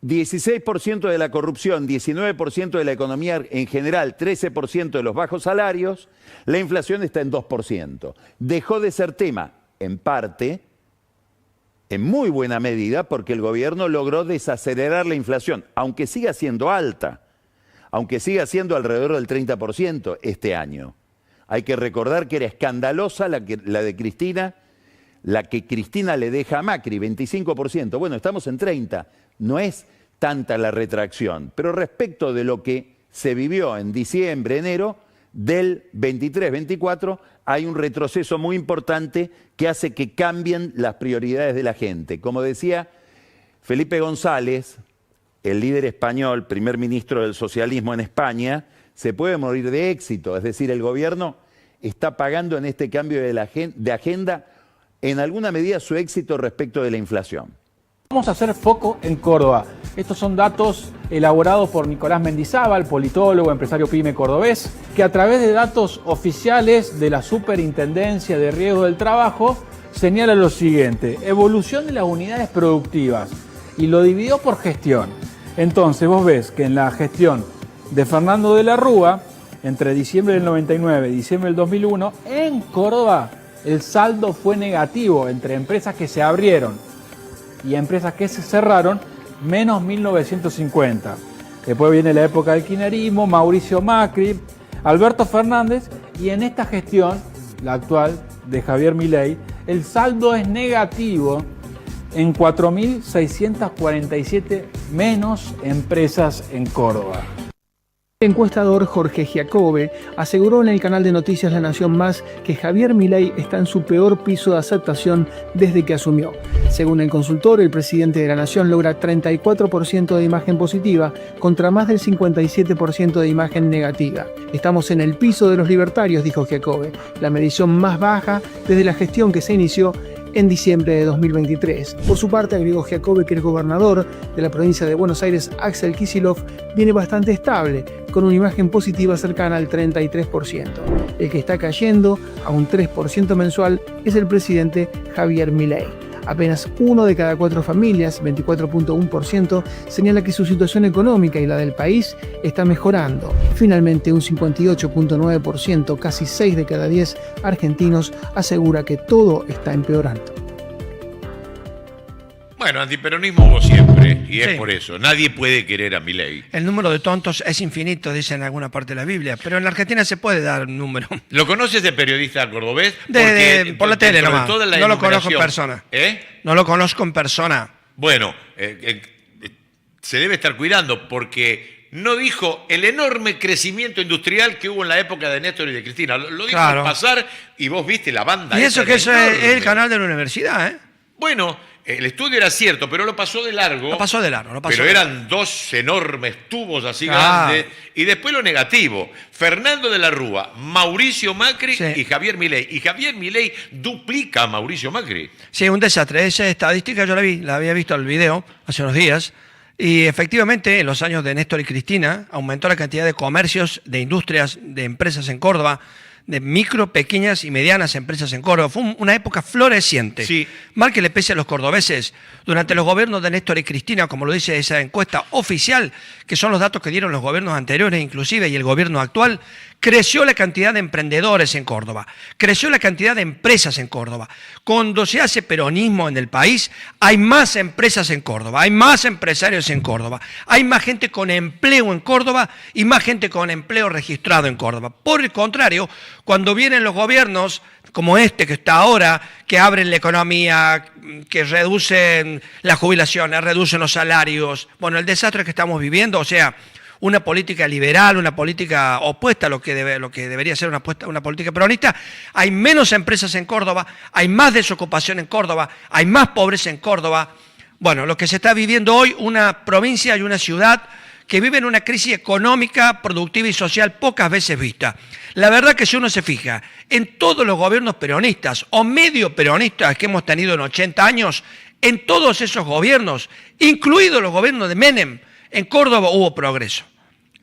16% de la corrupción, 19% de la economía en general, 13% de los bajos salarios, la inflación está en 2%. Dejó de ser tema, en parte, en muy buena medida, porque el gobierno logró desacelerar la inflación, aunque siga siendo alta, aunque siga siendo alrededor del 30% este año. Hay que recordar que era escandalosa la de Cristina, la que Cristina le deja a Macri, 25%. Bueno, estamos en 30%. No es tanta la retracción, pero respecto de lo que se vivió en diciembre, enero, del 23-24, hay un retroceso muy importante que hace que cambien las prioridades de la gente. Como decía Felipe González, el líder español, primer ministro del socialismo en España, se puede morir de éxito, es decir, el gobierno está pagando en este cambio de agenda en alguna medida su éxito respecto de la inflación. Vamos a hacer foco en Córdoba. Estos son datos elaborados por Nicolás Mendizábal, politólogo, empresario pyme cordobés, que a través de datos oficiales de la Superintendencia de Riesgo del Trabajo señala lo siguiente: evolución de las unidades productivas, y lo dividió por gestión. Entonces vos ves que en la gestión de Fernando de la Rúa, entre diciembre del 99 y diciembre del 2001, en Córdoba el saldo fue negativo entre empresas que se abrieron y empresas que se cerraron, menos 1950. Después viene la época del kirchnerismo, Mauricio Macri, Alberto Fernández, y en esta gestión, la actual de Javier Milei, el saldo es negativo en 4.647 menos empresas en Córdoba. El encuestador Jorge Giacobbe aseguró en el canal de noticias La Nación Más que Javier Milei está en su peor piso de aceptación desde que asumió. Según el consultor, el presidente de la Nación logra 34% de imagen positiva contra más del 57% de imagen negativa. Estamos en el piso de los libertarios, dijo Giacobbe, la medición más baja desde la gestión que se inició en diciembre de 2023. Por su parte, agregó Giacobbe que el gobernador de la provincia de Buenos Aires, Axel Kicillof, viene bastante estable, con una imagen positiva cercana al 33%. El que está cayendo a un 3% mensual es el presidente Javier Milei. Apenas 1 de cada 4 familias, 24.1%, señala que su situación económica y la del país está mejorando. Finalmente, un 58.9%, casi 6 de cada 10 argentinos, asegura que todo está empeorando. Bueno, antiperonismo hubo siempre, y es Sí. por eso. Nadie puede querer a Milei. El número de tontos es infinito, dice en alguna parte de la Biblia, pero en la Argentina se puede dar un número. ¿Lo conoces de periodista cordobés? Por la tele sobre nomás. todo en la No lo conozco en enumeración. persona. ¿Eh? No lo conozco en persona. Bueno, se debe estar cuidando porque no dijo el enorme crecimiento industrial que hubo en la época de Néstor y de Cristina. Lo dijo Claro. al pasar y vos viste la banda. Y esa eso que era eso es enorme. el canal de la universidad, ¿eh? Bueno, el estudio era cierto, pero lo pasó de largo. Lo pasó de largo, lo pasó Pero de eran 2 enormes tubos así Claro. grandes. Y después lo negativo. Fernando de la Rúa, Mauricio Macri Sí. y Javier Milei. Y Javier Milei duplica a Mauricio Macri. Sí, un desastre. Esa estadística yo la había visto el video hace unos días. Y efectivamente, en los años de Néstor y Cristina, aumentó la cantidad de comercios, de industrias, de empresas en Córdoba, de micro, pequeñas y medianas empresas en Córdoba. Fue una época floreciente. Sí. Mal que le pese a los cordobeses, durante los gobiernos de Néstor y Cristina, como lo dice esa encuesta oficial, que son los datos que dieron los gobiernos anteriores inclusive y el gobierno actual, creció la cantidad de emprendedores en Córdoba, creció la cantidad de empresas en Córdoba. Cuando se hace peronismo en el país, hay más empresas en Córdoba, hay más empresarios en Córdoba, hay más gente con empleo en Córdoba y más gente con empleo registrado en Córdoba. Por el contrario, cuando vienen los gobiernos como este que está ahora, que abren la economía, que reducen las jubilaciones, reducen los salarios, bueno, el desastre que estamos viviendo, o sea, una política liberal, una política opuesta a lo que debería ser una política peronista, hay menos empresas en Córdoba, hay más desocupación en Córdoba, hay más pobreza en Córdoba. Bueno, lo que se está viviendo hoy, una provincia y una ciudad que viven una crisis económica, productiva y social pocas veces vista. La verdad que si uno se fija en todos los gobiernos peronistas o medio peronistas que hemos tenido en 80 años, en todos esos gobiernos, incluidos los gobiernos de Menem, en Córdoba hubo progreso.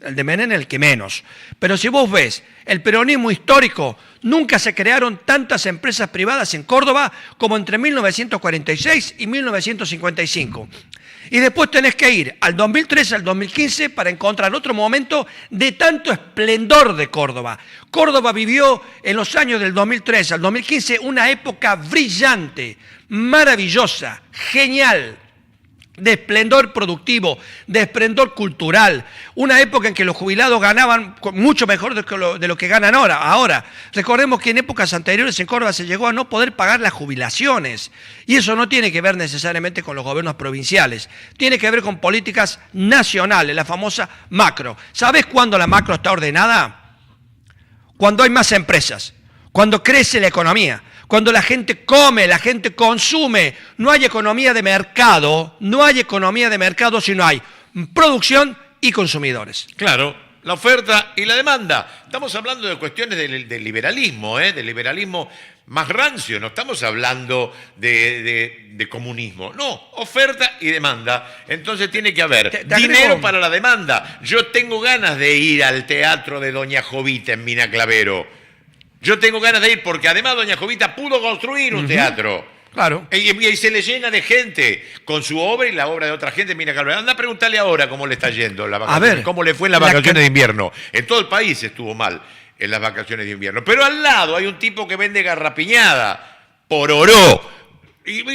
El de Menem el que menos. Pero si vos ves el peronismo histórico, nunca se crearon tantas empresas privadas en Córdoba como entre 1946 y 1955. Y después tenés que ir al 2013, al 2015 para encontrar otro momento de tanto esplendor de Córdoba. Córdoba vivió en los años del 2013 al 2015 una época brillante, maravillosa, genial, de esplendor productivo, de esplendor cultural, una época en que los jubilados ganaban mucho mejor de lo que ganan ahora. Recordemos que en épocas anteriores en Córdoba se llegó a no poder pagar las jubilaciones, y eso no tiene que ver necesariamente con los gobiernos provinciales, tiene que ver con políticas nacionales, la famosa macro. ¿Sabés cuándo la macro está ordenada? Cuando hay más empresas, cuando crece la economía, cuando la gente come, la gente consume. No hay economía de mercado, si no hay producción y consumidores. Claro, la oferta y la demanda. Estamos hablando de cuestiones del liberalismo, del liberalismo más rancio. No estamos hablando de comunismo. No, oferta y demanda. Entonces tiene que haber dinero para la demanda. Yo tengo ganas de ir al teatro de Doña Jovita en Mina Clavero. Yo tengo ganas de ir porque además Doña Jovita pudo construir un teatro. Claro. Y se le llena de gente con su obra y la obra de otra gente. Mira, Calvera, anda a preguntarle ahora cómo le está yendo la vacaciones, a ver, cómo le fue en las vacaciones de invierno. En todo el país estuvo mal en las vacaciones de invierno. Pero al lado hay un tipo que vende garrapiñada por oro. ¿Y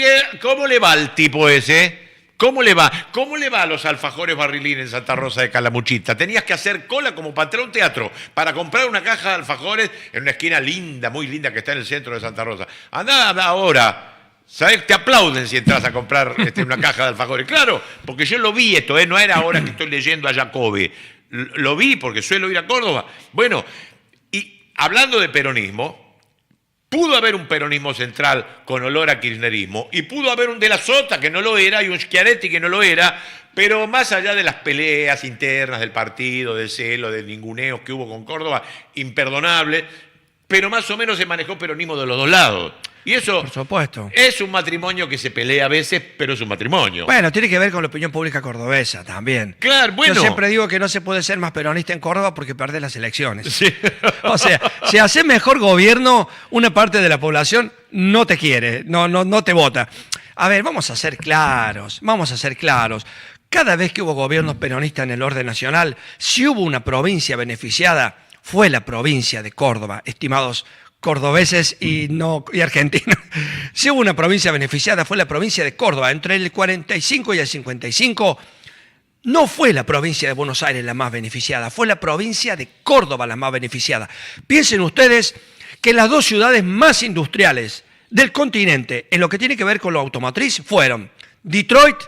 cómo le va al tipo ese? ¿Cómo le va? ¿Cómo le va a los alfajores Barrilín en Santa Rosa de Calamuchita? Tenías que hacer cola como para entrar a un teatro para comprar una caja de alfajores en una esquina linda, muy linda que está en el centro de Santa Rosa. Andá ahora, ¿sabes? Te aplauden si entras a comprar una caja de alfajores. Claro, porque yo lo vi esto, no era ahora que estoy leyendo a Jacobi. Lo vi porque suelo ir a Córdoba. Bueno, y hablando de peronismo, pudo haber un peronismo central con olor a kirchnerismo y pudo haber un de la Sota que no lo era y un Schiaretti que no lo era, pero más allá de las peleas internas del partido, del celo, del ninguneo que hubo con Córdoba, imperdonable, pero más o menos se manejó peronismo de los dos lados. Y eso, por supuesto, es un matrimonio que se pelea a veces, pero es un matrimonio. Bueno, tiene que ver con la opinión pública cordobesa también. Claro, bueno. Yo siempre digo que no se puede ser más peronista en Córdoba porque perdés las elecciones. Sí. O sea, si haces mejor gobierno, una parte de la población no te quiere, no te vota. A ver, vamos a ser claros. Cada vez que hubo gobiernos peronistas en el orden nacional, si hubo una provincia beneficiada, fue la provincia de Córdoba, estimados cordobeses y argentinos. Si hubo una provincia beneficiada, fue la provincia de Córdoba. Entre el 45 y el 55, no fue la provincia de Buenos Aires la más beneficiada, fue la provincia de Córdoba la más beneficiada. Piensen ustedes que las dos ciudades más industriales del continente, en lo que tiene que ver con lo automotriz, fueron Detroit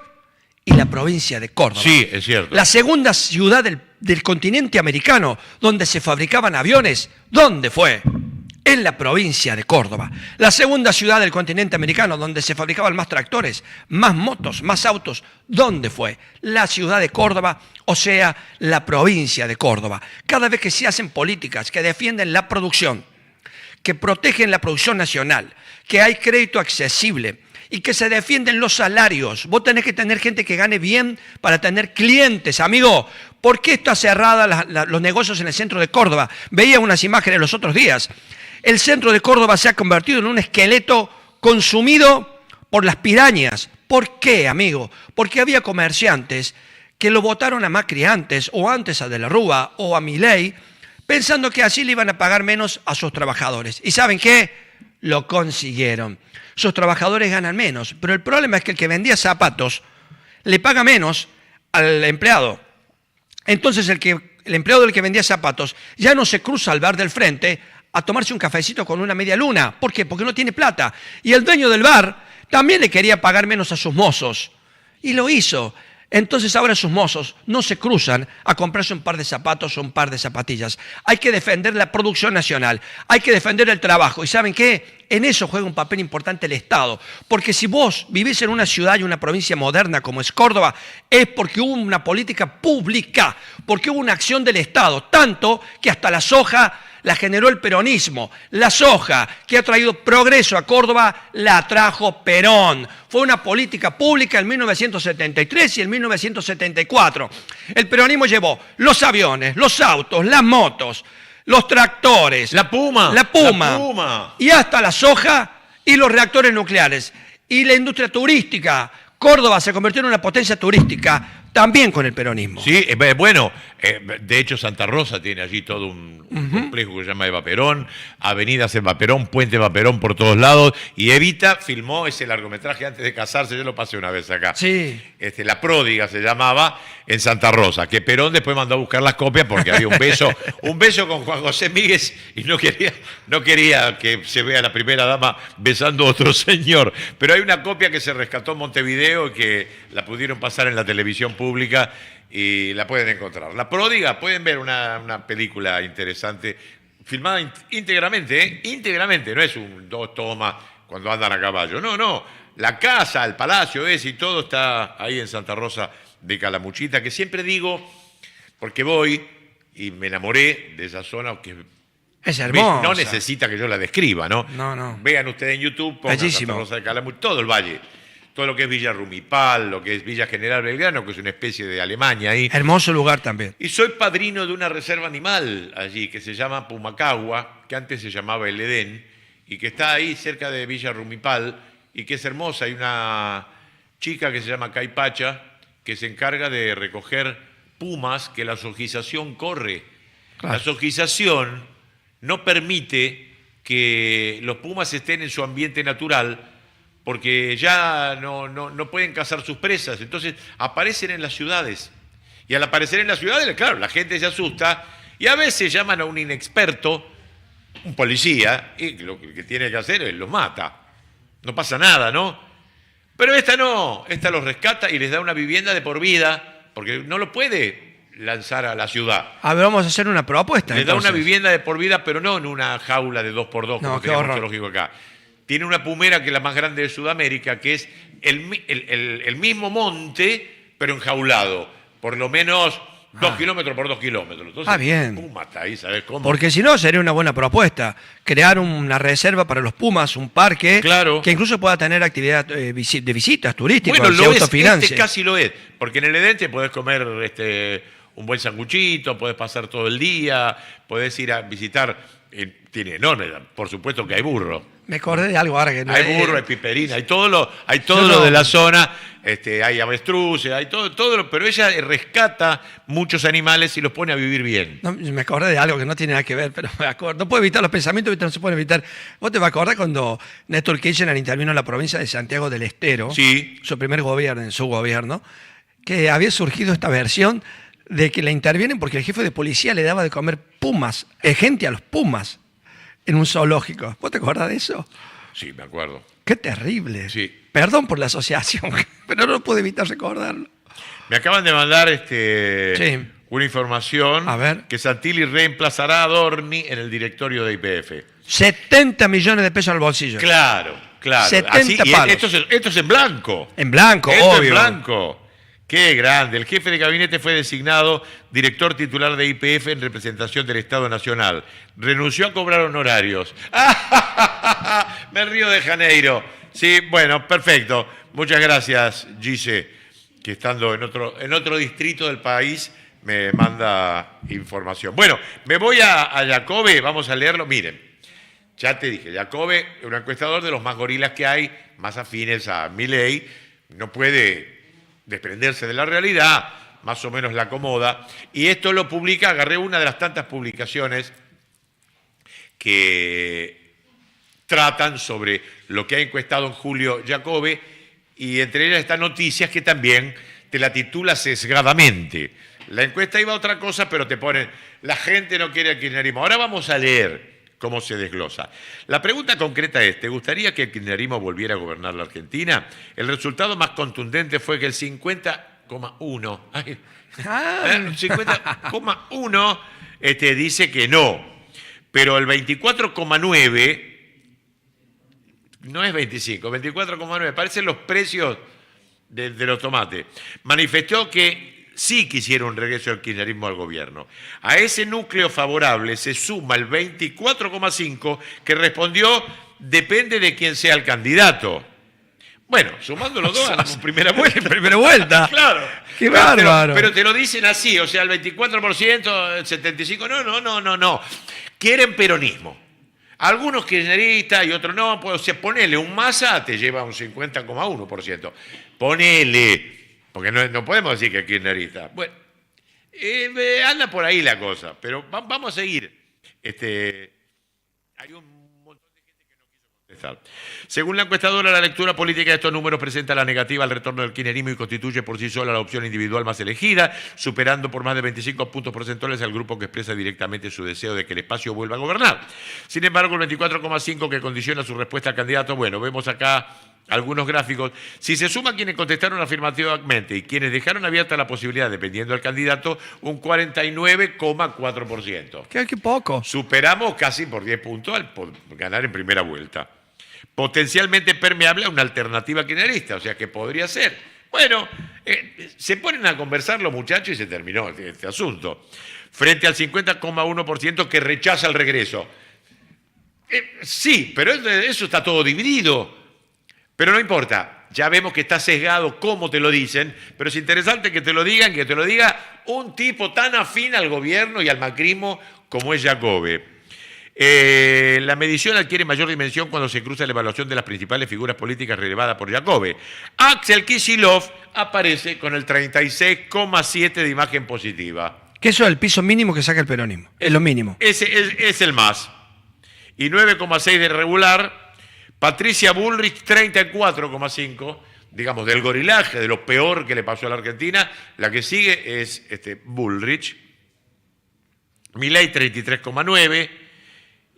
y la provincia de Córdoba. Sí, es cierto. La segunda ciudad del continente americano donde se fabricaban aviones, ¿dónde fue? En la provincia de Córdoba. La segunda ciudad del continente americano donde se fabricaban más tractores, más motos, más autos, ¿dónde fue? La ciudad de Córdoba, o sea, la provincia de Córdoba. Cada vez que se hacen políticas que defienden la producción, que protegen la producción nacional, que hay crédito accesible y que se defienden los salarios, vos tenés que tener gente que gane bien para tener clientes, amigo. ¿Por qué está cerrada los negocios en el centro de Córdoba? Veía unas imágenes los otros días. El centro de Córdoba se ha convertido en un esqueleto consumido por las pirañas. ¿Por qué, amigo? Porque había comerciantes que lo votaron a Macri antes, o antes a De la Rúa, o a Milei, pensando que así le iban a pagar menos a sus trabajadores. ¿Y saben qué? Lo consiguieron. Sus trabajadores ganan menos, pero el problema es que el que vendía zapatos le paga menos al empleado. Entonces el empleado del que vendía zapatos ya no se cruza al bar del frente a tomarse un cafecito con una media luna. ¿Por qué? Porque no tiene plata. Y el dueño del bar también le quería pagar menos a sus mozos. Y lo hizo. Entonces ahora sus mozos no se cruzan a comprarse un par de zapatos o un par de zapatillas. Hay que defender la producción nacional. Hay que defender el trabajo. ¿Y saben qué? En eso juega un papel importante el Estado. Porque si vos vivís en una ciudad y una provincia moderna como es Córdoba, es porque hubo una política pública, porque hubo una acción del Estado. Tanto que hasta la soja la generó el peronismo. La soja que ha traído progreso a Córdoba la trajo Perón. Fue una política pública en 1973 y en 1974. El peronismo llevó los aviones, los autos, las motos, los tractores. La Puma. Y hasta la soja y los reactores nucleares. Y la industria turística Córdoba se convirtió en una potencia turística también con el peronismo. Sí, bueno, de hecho Santa Rosa tiene allí todo un complejo que se llama Eva Perón, avenidas Eva Perón, puente Eva Perón por todos lados, y Evita filmó ese largometraje antes de casarse, yo lo pasé una vez acá. Sí. La Pródiga se llamaba, en Santa Rosa, que Perón después mandó a buscar las copias porque había un beso con Juan José Míguez y no quería que se vea la primera dama besando a otro señor. Pero hay una copia que se rescató en Montevideo y que la pudieron pasar en la televisión pública y la pueden encontrar. La Pródiga, pueden ver una película interesante, filmada íntegramente, ¿eh? Íntegramente, no es un 2 tomas cuando andan a caballo, no. La casa, el palacio ese y todo está ahí en Santa Rosa de Calamuchita, que siempre digo, porque voy y me enamoré de esa zona que es hermosa. No necesita que yo la describa, ¿no? No. Vean ustedes en YouTube, pongan Bellísimo. Santa Rosa de Calamuchita, todo el valle, todo lo que es Villa Rumipal, lo que es Villa General Belgrano, que es una especie de Alemania ahí. Hermoso lugar también. Y soy padrino de una reserva animal allí, que se llama Pumacagua, que antes se llamaba El Edén, y que está ahí cerca de Villa Rumipal, y que es hermosa. Hay una chica que se llama Caipacha, que se encarga de recoger pumas que la zojización corre. Claro. La zojización no permite que los pumas estén en su ambiente natural porque ya no pueden cazar sus presas, entonces aparecen en las ciudades. Y al aparecer en las ciudades, claro, la gente se asusta y a veces llaman a un inexperto, un policía, y lo que tiene que hacer es los mata. No pasa nada, ¿no? Pero esta no, esta los rescata y les da una vivienda de por vida, porque no lo puede lanzar a la ciudad. A ver, vamos a hacer una propuesta. Les da una vivienda de por vida, pero no en una jaula de 2x2, como tenemos zoológico acá. Tiene una pumera que es la más grande de Sudamérica, que es el mismo monte, pero enjaulado. Por lo menos 2 kilómetros por 2 kilómetros. Entonces, bien. Puma está ahí, ¿sabes cómo? Porque si no, sería una buena propuesta. Crear una reserva para los pumas, un parque, claro, que incluso pueda tener actividad de visitas turísticas, bueno, se autofinancie. Casi lo es, porque en el Edén te podés comer un buen sanguchito, podés pasar todo el día, podés ir a visitar, tiene enorme, por supuesto que hay burro. Me acordé de algo ahora que no hay burro, hay piperina, hay todo lo de la zona, hay avestruces, hay todo, pero ella rescata muchos animales y los pone a vivir bien. No, me acordé de algo que no tiene nada que ver, pero me acuerdo. No puedo evitar los pensamientos, no se pueden evitar. ¿Vos te vas a acordar cuando Néstor Kirchner intervino en la provincia de Santiago del Estero? Sí. Su primer gobierno, en su gobierno, que había surgido esta versión de que la intervienen porque el jefe de policía le daba de comer pumas, gente a los pumas, en un zoológico. ¿Vos te acordás de eso? Sí, me acuerdo. Qué terrible. Sí. Perdón por la asociación, pero no puedo evitar recordarlo. Me acaban de mandar sí, una información, a ver, que Santilli reemplazará a Dorni en el directorio de YPF. 70 millones de pesos al bolsillo. Claro. 70 palos. Esto es en blanco. En blanco, esto obvio. En blanco. Qué grande. El jefe de gabinete fue designado director titular de YPF en representación del Estado Nacional. Renunció a cobrar honorarios. Me río de Janeiro. Sí, bueno, perfecto. Muchas gracias, Gise, que estando en otro distrito del país me manda información. Bueno, me voy a Jacobe, vamos a leerlo. Miren, ya te dije, Jacobe es un encuestador de los más gorilas que hay, más afines a Milei, no puede desprenderse de la realidad, más o menos la acomoda, y esto lo publica, agarré una de las tantas publicaciones que tratan sobre lo que ha encuestado en julio Jacobe, y entre ellas están noticias que también te la titula sesgadamente. La encuesta iba a otra cosa, pero te ponen, la gente no quiere el kirchnerismo. Ahora vamos a leer cómo se desglosa. La pregunta concreta es, ¿te gustaría que el kirchnerismo volviera a gobernar la Argentina? El resultado más contundente fue que el 50,1 50,1 dice que no, pero el 24,9 no es 25, 24,9, parecen los precios de los tomates. Manifestó que sí quisiera un regreso del kirchnerismo al gobierno. A ese núcleo favorable se suma el 24,5 que respondió depende de quién sea el candidato. Bueno, sumando los dos a la primera vuelta. Primera vuelta. Claro. Qué bárbaro. Pero te lo dicen así, o sea, el 24%, el 75%, no. Quieren peronismo. Algunos kirchneristas y otros no, pues, o sea, ponele un Massa, te lleva un 50,1%. Ponele, porque no podemos decir que es kirchnerista. Bueno, anda por ahí la cosa, pero vamos a seguir. Hay un montón de gente que no quiso contestar. Según la encuestadora, la lectura política de estos números presenta la negativa al retorno del kirchnerismo y constituye por sí sola la opción individual más elegida, superando por más de 25 puntos porcentuales al grupo que expresa directamente su deseo de que el espacio vuelva a gobernar. Sin embargo, el 24,5% que condiciona su respuesta al candidato, bueno, vemos acá algunos gráficos. Si se suma quienes contestaron afirmativamente y quienes dejaron abierta la posibilidad, dependiendo del candidato, un 49,4%. Qué poco. Superamos casi por 10 puntos al ganar en primera vuelta. Potencialmente permeable a una alternativa kirchnerista, o sea que podría ser. Bueno, se ponen a conversar los muchachos y se terminó este asunto. Frente al 50,1% que rechaza el regreso. Sí, pero eso está todo dividido. Pero no importa, ya vemos que está sesgado cómo te lo dicen, pero es interesante que te lo digan, que te lo diga un tipo tan afín al gobierno y al macrismo como es Jacobe. La medición adquiere mayor dimensión cuando se cruza la evaluación de las principales figuras políticas relevadas por Jacobe. Axel Kicillof aparece con el 36,7% de imagen positiva. Que eso es el piso mínimo que saca el peronismo, es lo mínimo. Es el más. Y 9,6% de regular. Patricia Bullrich, 34,5%, digamos, del gorilaje, de lo peor que le pasó a la Argentina. La que sigue es Bullrich. Milei, 33,9%.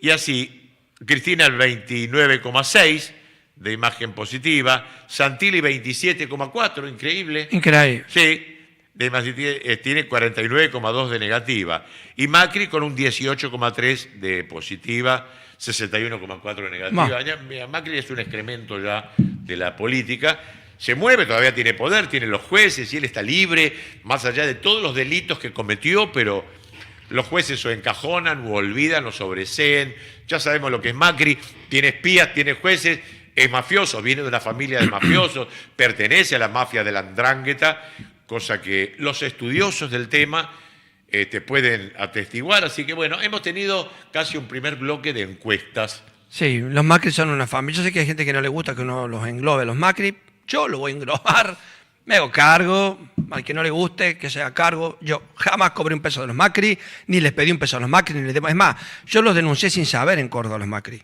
Y así, Cristina, el 29,6% de imagen positiva. Santilli, 27,4%, increíble. Increíble. Sí, tiene 49,2% de negativa. Y Macri con un 18,3% de positiva. 61,4% de negativa. Macri es un excremento ya de la política. Se mueve, todavía tiene poder, tiene los jueces y él está libre, más allá de todos los delitos que cometió, pero los jueces o encajonan o olvidan o sobreseen. Ya sabemos lo que es Macri, tiene espías, tiene jueces, es mafioso, viene de una familia de mafiosos, pertenece a la mafia de la Ndrangheta, cosa que los estudiosos del tema pueden atestiguar. Así que bueno, hemos tenido casi un primer bloque de encuestas. Sí, los Macri son una familia. Yo sé que hay gente que no le gusta que uno los englobe. Los Macri, yo lo voy a englobar, me hago cargo. Al que no le guste, que se haga cargo. Yo jamás cobré un peso de los Macri, ni les pedí un peso a los Macri, ni les demás. Es más, yo los denuncié sin saber en Córdoba a los Macri.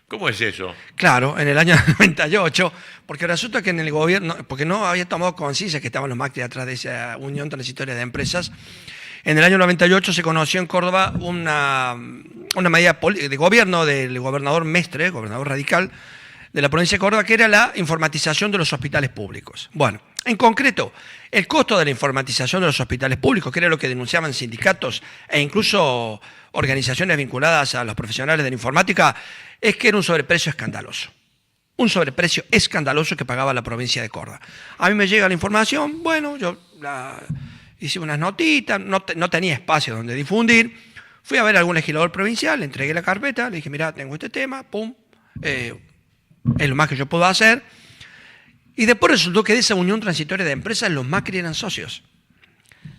¿Cómo es eso? Claro, en el año 98, porque resulta que en el gobierno, porque no había tomado conciencia que estaban los Macri atrás de esa unión transitoria de empresas. En el año 98 se conoció en Córdoba una medida de gobierno del gobernador Mestre, gobernador radical de la provincia de Córdoba, que era la informatización de los hospitales públicos. Bueno, en concreto, el costo de la informatización de los hospitales públicos, que era lo que denunciaban sindicatos e incluso organizaciones vinculadas a los profesionales de la informática, es que era un sobreprecio escandaloso. Un sobreprecio escandaloso que pagaba la provincia de Córdoba. A mí me llega la información, bueno, yo hice unas notitas, no tenía espacio donde difundir. Fui a ver a algún legislador provincial, le entregué la carpeta, le dije, mirá, tengo este tema, pum, es lo más que yo puedo hacer. Y después resultó que de esa unión transitoria de empresas los Macri eran socios.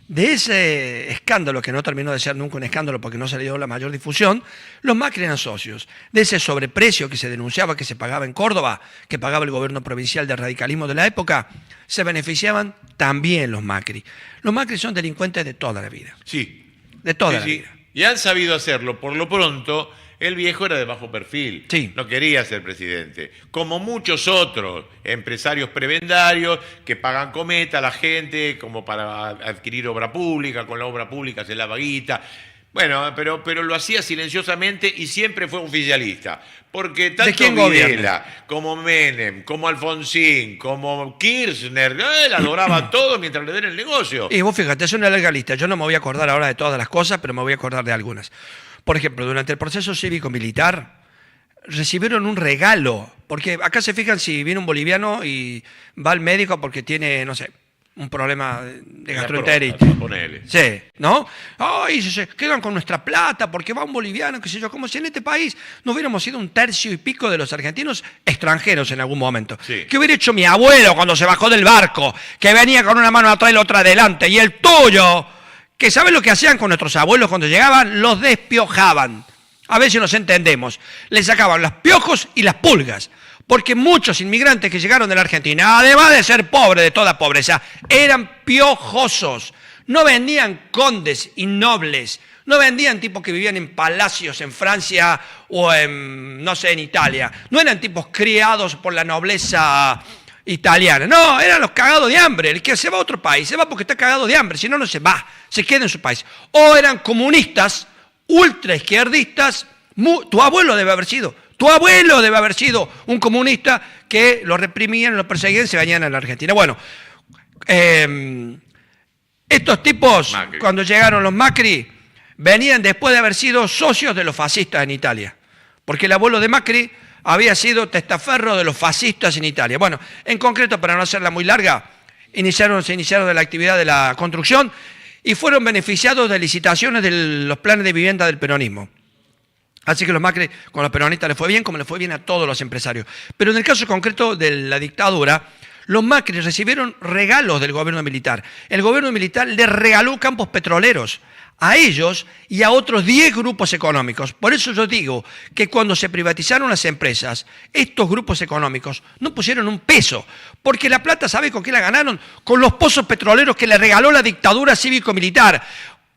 De ese escándalo, que no terminó de ser nunca un escándalo porque no se le dio la mayor difusión, los Macri eran socios. De ese sobreprecio que se denunciaba que se pagaba en Córdoba, que pagaba el gobierno provincial del radicalismo de la época, se beneficiaban también los Macri. Los Macri son delincuentes de toda la vida. Sí. De toda la vida. Y han sabido hacerlo. Por lo pronto, el viejo era de bajo perfil. Sí. No quería ser presidente. Como muchos otros empresarios prebendarios que pagan cometa a la gente como para adquirir obra pública, con la obra pública se lava guita. Bueno, pero lo hacía silenciosamente y siempre fue oficialista. Porque tanto Videla, como Menem, como Alfonsín, como Kirchner, él adoraba todo mientras le den el negocio. Y vos fíjate, es una larga lista. Yo no me voy a acordar ahora de todas las cosas, pero me voy a acordar de algunas. Por ejemplo, durante el proceso cívico-militar recibieron un regalo, porque acá se fijan si viene un boliviano y va al médico porque tiene, no sé, un problema de gastroenteritis. Sí, ¿no? Ay, se quedan con nuestra plata porque va un boliviano, qué sé yo, como si en este país no hubiéramos sido 1/3 y pico de los argentinos extranjeros en algún momento. Sí. ¿Qué hubiera hecho mi abuelo cuando se bajó del barco? Que venía con una mano atrás y la otra adelante. Y el tuyo, que ¿sabes lo que hacían con nuestros abuelos cuando llegaban? Los despiojaban. A ver si nos entendemos. Le sacaban los piojos y las pulgas. Porque muchos inmigrantes que llegaron de la Argentina, además de ser pobres de toda pobreza, eran piojosos. No vendían condes y nobles. No vendían tipos que vivían en palacios en Francia o no sé, en Italia. No eran tipos criados por la nobleza italiana. No, eran los cagados de hambre. El que se va a otro país se va porque está cagado de hambre. Si no, no se va. Se queda en su país. O eran comunistas, ultra izquierdistas. Tu abuelo debe haber sido. Tu abuelo debe haber sido un comunista que lo reprimían, lo perseguían y se bañaban en la Argentina. Bueno, estos tipos, Macri, cuando llegaron los Macri, venían después de haber sido socios de los fascistas en Italia. Porque el abuelo de Macri había sido testaferro de los fascistas en Italia. Bueno, en concreto, para no hacerla muy larga, se iniciaron de la actividad de la construcción y fueron beneficiados de licitaciones de los planes de vivienda del peronismo. Así que los Macri, con los peronistas les fue bien, como les fue bien a todos los empresarios. Pero en el caso concreto de la dictadura, los Macri recibieron regalos del gobierno militar. El gobierno militar les regaló campos petroleros a ellos y a otros 10 grupos económicos. Por eso yo digo que cuando se privatizaron las empresas, estos grupos económicos no pusieron un peso, porque la plata, ¿sabe con qué la ganaron? Con los pozos petroleros que le regaló la dictadura cívico-militar.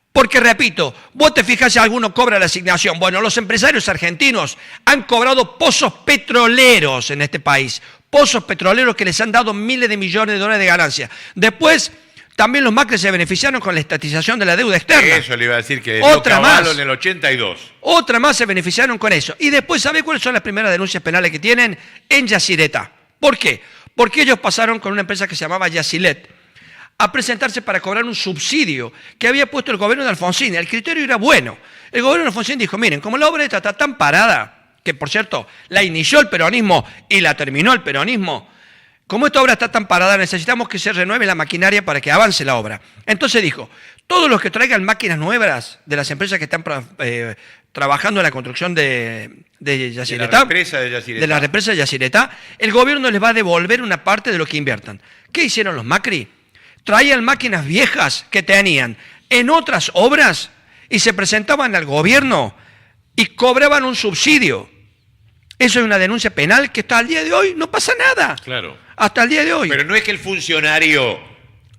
Porque, repito, vos te fijas si alguno cobra la asignación. Bueno, los empresarios argentinos han cobrado pozos petroleros en este país. Pozos petroleros que les han dado miles de millones de dólares de ganancia. Después, también los Macri se beneficiaron con la estatización de la deuda externa. Eso le iba a decir que otra más en el 82. Otra más se beneficiaron con eso. Y después, ¿sabe cuáles son las primeras denuncias penales que tienen? En Yacyretá. ¿Por qué? Porque ellos pasaron con una empresa que se llamaba Yacylet a presentarse para cobrar un subsidio que había puesto el gobierno de Alfonsín. El criterio era bueno. El gobierno de Alfonsín dijo, miren, como la obra esta está tan parada, que por cierto, la inició el peronismo y la terminó el peronismo, como esta obra está tan parada, necesitamos que se renueve la maquinaria para que avance la obra. Entonces dijo, todos los que traigan máquinas nuevas de las empresas que están trabajando en la construcción de Yacyretá, de la represa de Yacyretá, el gobierno les va a devolver una parte de lo que inviertan. ¿Qué hicieron los Macri? Traían máquinas viejas que tenían en otras obras y se presentaban al gobierno y cobraban un subsidio. Eso es una denuncia penal que hasta el día de hoy no pasa nada. Claro. Hasta el día de hoy. Pero no es que el funcionario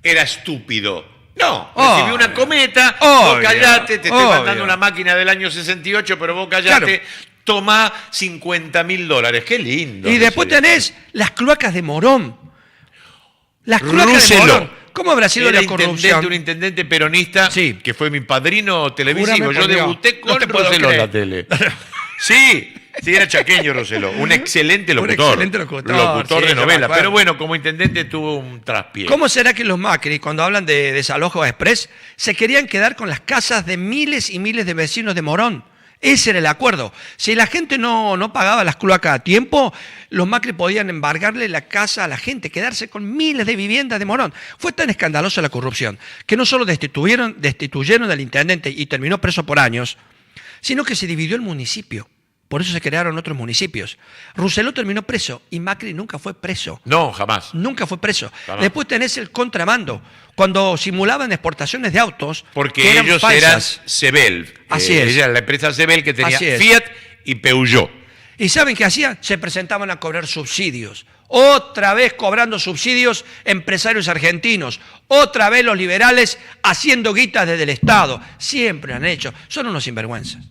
era estúpido. No, recibió una cometa, vos callate, te estoy mandando una máquina del año 68, pero vos callate, tomá $50.000. Qué lindo. Y después tenés las cloacas de Morón. Las cloacas de Morón. ¿Cómo habrá sido la corrupción? Un intendente peronista, que fue mi padrino televisivo. Yo debuté con Roseló en la tele. Sí, era chaqueño Roseló. Un excelente locutor. Locutor de novela. Pero bueno, como intendente tuvo un traspié. ¿Cómo será que los Macri, cuando hablan de desalojo express, se querían quedar con las casas de miles y miles de vecinos de Morón? Ese era el acuerdo. Si la gente no pagaba las cloacas a tiempo, los Macri podían embargarle la casa a la gente, quedarse con miles de viviendas de Morón. Fue tan escandalosa la corrupción que no solo destituyeron al intendente y terminó preso por años, sino que se dividió el municipio. Por eso se crearon otros municipios. Roseló terminó preso y Macri nunca fue preso. No, jamás. Nunca fue preso. Jamás. Después tenés el contrabando, cuando simulaban exportaciones de autos. Porque eran ellos falsas. Eran Sebel. Así es. Ella era la empresa Sebel que tenía Fiat y Peugeot. ¿Y saben qué hacían? Se presentaban a cobrar subsidios. Otra vez cobrando subsidios empresarios argentinos. Otra vez los liberales haciendo guitas desde el Estado. Siempre han hecho. Son unos sinvergüenzas.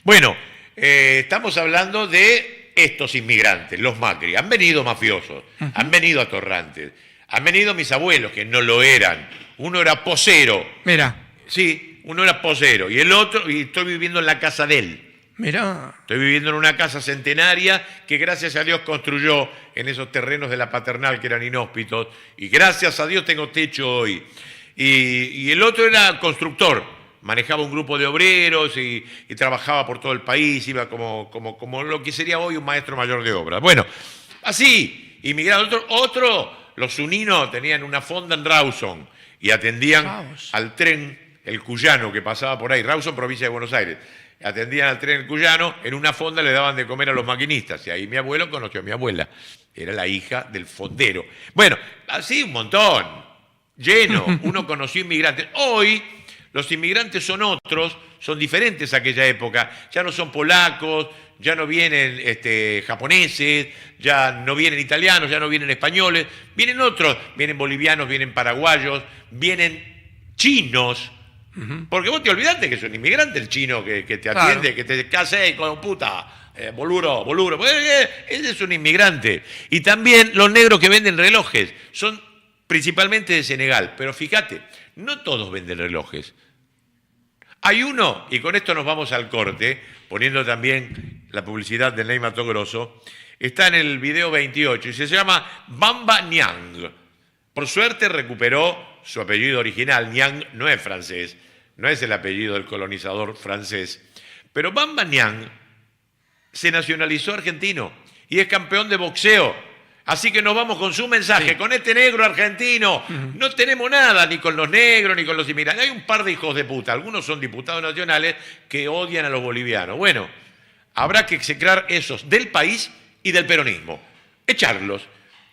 Bueno, estamos hablando de estos inmigrantes, los Macri. Han venido mafiosos, han venido atorrantes, han venido mis abuelos, que no lo eran. Uno era posero. Mira. Sí, uno era posero. Y el otro, y estoy viviendo en la casa de él. Mirá. Estoy viviendo en una casa centenaria que gracias a Dios construyó en esos terrenos de la Paternal que eran inhóspitos. Y gracias a Dios tengo techo hoy. Y el otro era constructor. Manejaba un grupo de obreros y trabajaba por todo el país. Iba como lo que sería hoy un maestro mayor de obra. Bueno, así, inmigrado. Otro, los suninos tenían una fonda en Rawson y atendían al tren, el cuyano que pasaba por ahí. Rawson, provincia de Buenos Aires. Atendían al tren el cuyano, en una fonda le daban de comer a los maquinistas. Y ahí mi abuelo conoció a mi abuela. Era la hija del fondero. Bueno, así un montón. Lleno. Uno conoció inmigrantes. Hoy, Los inmigrantes son otros, son diferentes a aquella época. Ya no son polacos, ya no vienen japoneses, ya no vienen italianos, ya no vienen españoles. Vienen otros, vienen bolivianos, vienen paraguayos, vienen chinos. Porque vos te olvidaste que es un inmigrante el chino que te atiende, que te case con puta, boludo. Ese es un inmigrante. Y también los negros que venden relojes son principalmente de Senegal. Pero fíjate, no todos venden relojes. Hay uno, y con esto nos vamos al corte, poniendo también la publicidad de Ney Mato Grosso, está en el video 28 y se llama Bamba Niang. Por suerte recuperó su apellido original. Niang no es francés, no es el apellido del colonizador francés. Pero Bamba Niang se nacionalizó argentino y es campeón de boxeo. Así que nos vamos con su mensaje, con este negro argentino. No tenemos nada ni con los negros ni con los inmigrantes. Hay un par de hijos de puta, algunos son diputados nacionales que odian a los bolivianos. Bueno, habrá que execrar esos del país y del peronismo. Echarlos,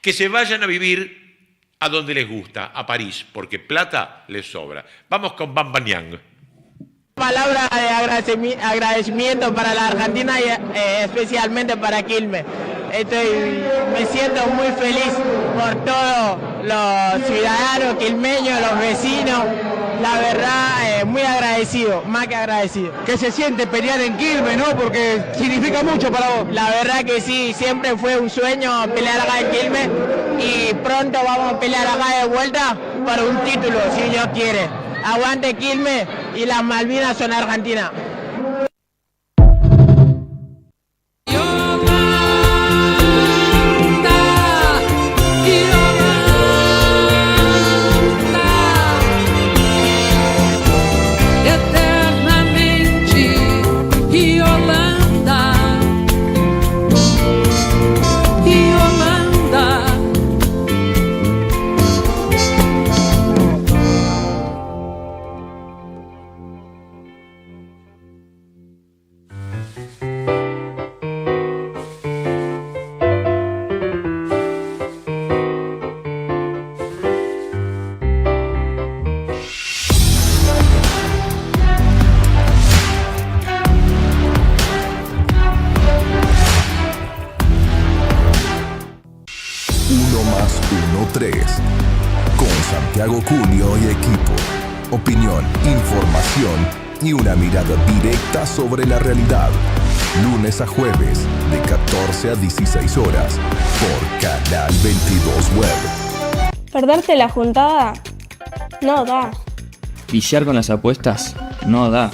que se vayan a vivir a donde les gusta, a París, porque plata les sobra. Vamos con Bamba Niang. Palabra de agradecimiento para la Argentina y especialmente para Quilmes. Me siento muy feliz por todos los ciudadanos quilmeños, los vecinos. La verdad, muy agradecido, más que agradecido. ¿Qué se siente pelear en Quilmes, no? Porque significa mucho para vos. La verdad que sí, siempre fue un sueño pelear acá en Quilmes y pronto vamos a pelear acá de vuelta por un título, si Dios quiere. Aguante Quilmes y las Malvinas son Argentina. Con Santiago Culio y equipo. Opinión, información y una mirada directa sobre la realidad. Lunes a jueves, de 14 a 16 horas, por Canal 22 Web. ¿Perderte la juntada? No da. ¿Viciar con las apuestas? No da.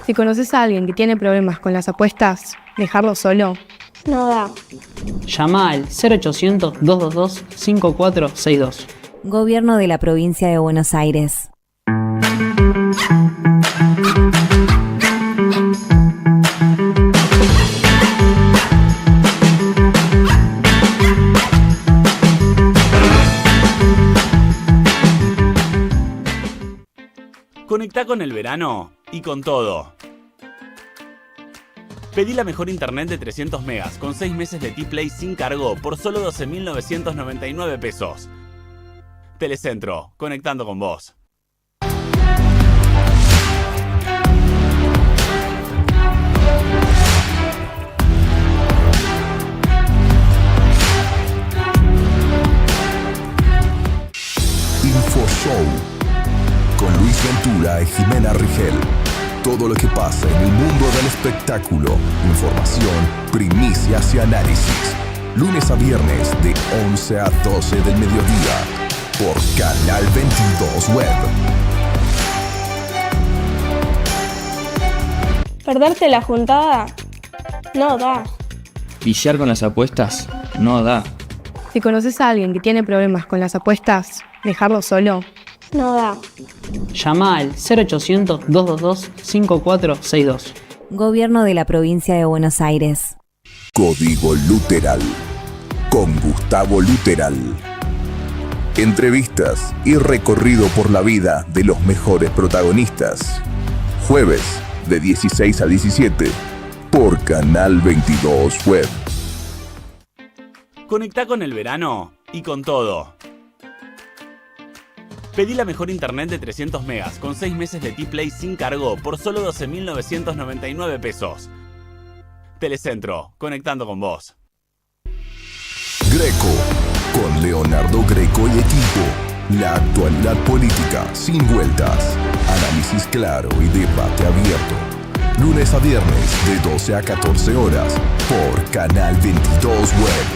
Si conoces a alguien que tiene problemas con las apuestas, dejarlo solo. No da. Llama al 0800-222-5462. Gobierno de la Provincia de Buenos Aires. Conectá con el verano y con todo. Pedí la mejor internet de 300 megas con 6 meses de T-Play sin cargo por solo 12.999 pesos. Telecentro, conectando con vos. InfoShow con Luis Ventura y Jimena Rigel. Todo lo que pasa en el mundo del espectáculo, información, primicias y análisis. Lunes a viernes de 11 a 12 del mediodía por Canal 22 Web. ¿Perderte la juntada? No da. ¿Viciar con las apuestas? No da. Si conoces a alguien que tiene problemas con las apuestas, dejarlo solo. No da. Llama al 0800-222-5462. Gobierno de la Provincia de Buenos Aires. Código Luteral con Gustavo Luteral. Entrevistas y recorrido por la vida de los mejores protagonistas. Jueves de 16 a 17 por Canal 22 Web. Conectá con el verano y con todo. Pedí la mejor internet de 300 megas con 6 meses de T-Play sin cargo por solo 12.999 pesos. Telecentro, conectando con vos. Greco, con Leonardo Greco y equipo. La actualidad política sin vueltas. Análisis claro y debate abierto. Lunes a viernes de 12 a 14 horas por Canal 22 Web.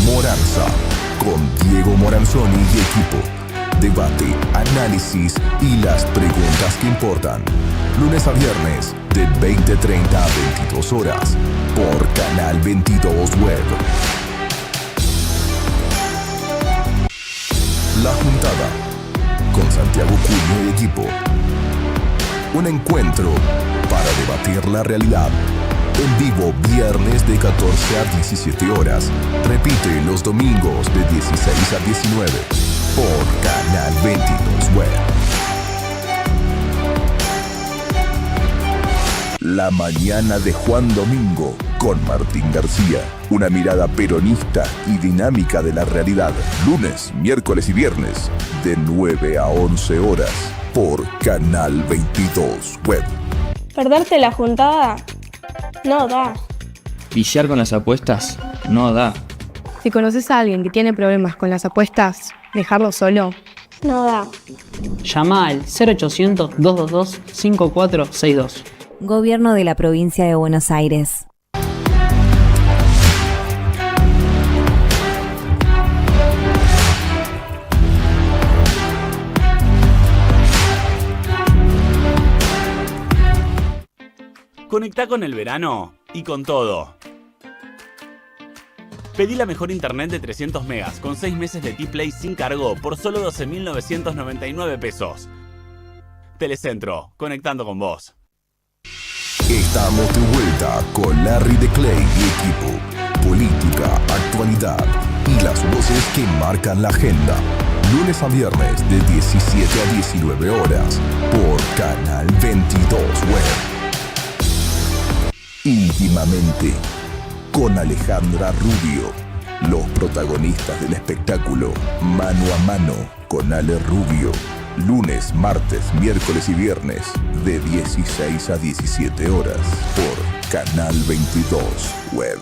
Moranza, con Diego Moranzoni y equipo. Debate, análisis y las preguntas que importan. Lunes a viernes de 20:30 a 22 horas por Canal 22 Web. La Juntada, con Santiago Cuño y equipo. Un encuentro para debatir la realidad. En vivo viernes de 14 a 17 horas. Repite los domingos de 16 a 19 por Canal 22 Web. La mañana de Juan Domingo con Martín García. Una mirada peronista y dinámica de la realidad. Lunes, miércoles y viernes de 9 a 11 horas por Canal 22 Web. ¿Perderte la juntada? No da. Viciar con las apuestas no da. Si conoces a alguien que tiene problemas con las apuestas, dejarlo solo. No da. Llama al 0800-222-5462. Gobierno de la Provincia de Buenos Aires. Conectá con el verano y con todo. Pedí la mejor internet de 300 megas con 6 meses de T-Play sin cargo por solo 12.999 pesos. Telecentro, conectando con vos. Estamos de vuelta con Larry de Clay y equipo. Política, actualidad y las voces que marcan la agenda. Lunes a viernes de 17 a 19 horas por Canal 22 Web. Íntimamente, con Alejandra Rubio. Los protagonistas del espectáculo Mano a Mano con Ale Rubio. Lunes, martes, miércoles y viernes de 16 a 17 horas por Canal 22 Web.